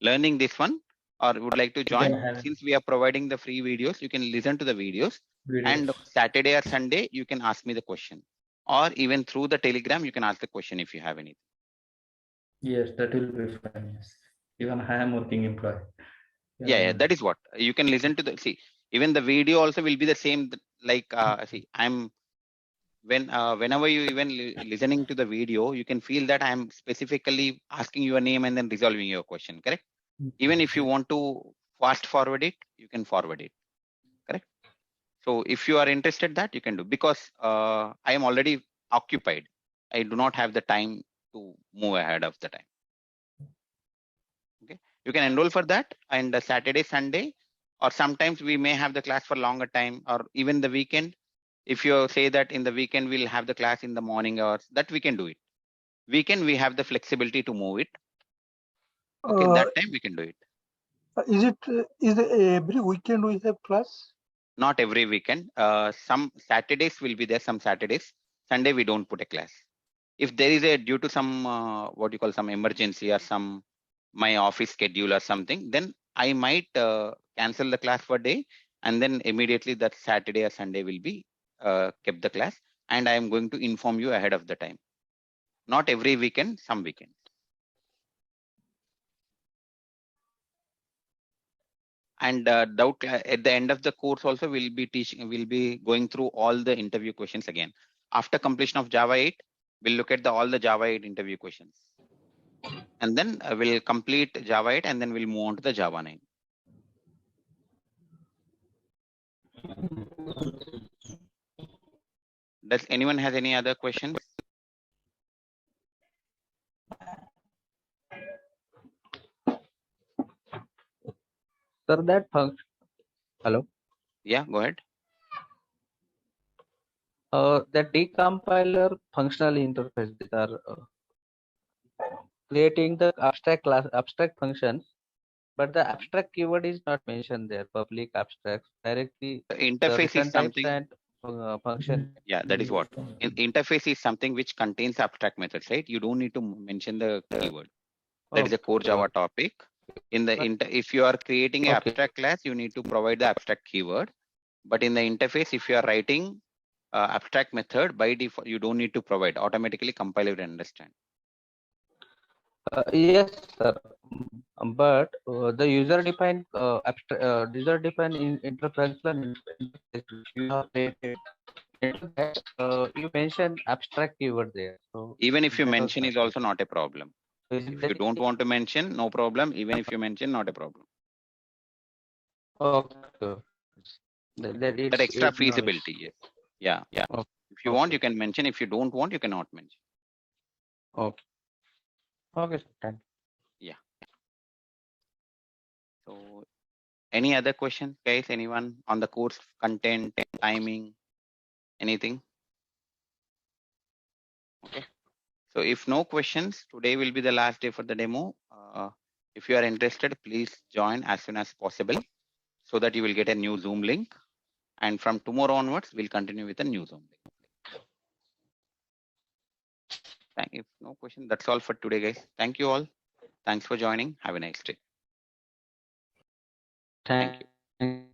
learning this one, or would like to You join, can have since we are providing the free videos, you can listen to the videos, and videos. Saturday or Sunday, you can ask me the question, or even through the Telegram, you can ask the question if you have anything. Yes, that will be fine. Yes. Even I am working employee. Yeah, that is what you can listen to the, see, even the video also will be the same, like, see, whenever you even listening to the video, you can feel that I'm specifically asking your name and then resolving your question, correct? Even if you want to fast forward it, you can forward it, correct? So if you are interested that, you can do, because I am already occupied. I do not have the time to move ahead of the time. Okay, you can enroll for that, and Saturday, Sunday, or sometimes we may have the class for longer time, or even the weekend. If you say that in the weekend we'll have the class in the morning hours, that we can do it. Weekend we have the flexibility to move it. Okay, that time we can do it. Is every weekend we have class? Not every weekend. Some Saturdays will be there. Some Saturdays. Sunday we don't put a class. If there is a due to some what you call some emergency or some my office schedule or something, then I might cancel the class for a day, and then immediately that Saturday or Sunday will be kept the class, and I am going to inform you ahead of the time. Not every weekend, some weekends. And doubt at the end of the course also we'll be going through all the interview questions again. After completion of Java 8, we'll look at all the Java 8 interview questions. And then we'll complete Java 8 and then we'll move on to the Java 9. Does anyone has any other questions? Sir, that function. Hello. Yeah, go ahead. The decompiler functional interface, these are creating the abstract functions, but the abstract keyword is not mentioned there. Public abstracts directly. The interface is something. And function. Yeah, that is what. Interface is something which contains abstract methods, right? You don't need to mention the keyword. That is a core Java topic. In the if you are creating an abstract class, you need to provide the abstract keyword. But in the interface, if you are writing abstract method, by default, you don't need to provide. Automatically compiler will understand. Yes, sir. But the user-defined interfunctional interface you have created, you mentioned abstract keyword there. So even if you mention is also not a problem. If you don't want to mention, no problem. Even if you mention, not a problem. Okay. That extra feasibility, yes. Yeah. Okay. If you want, you can mention. If you don't want, you cannot mention. Okay. Okay. Thank you. Yeah. So, any other questions, guys? Anyone on the course content, timing, anything? Okay. So, if no questions, today will be the last day for the demo. If you are interested, please join as soon as possible so that you will get a new Zoom link. And from tomorrow onwards, we'll continue with a new Zoom link. Thank you. No question. That's all for today, guys. Thank you all. Thanks for joining. Have a nice day. Thank you.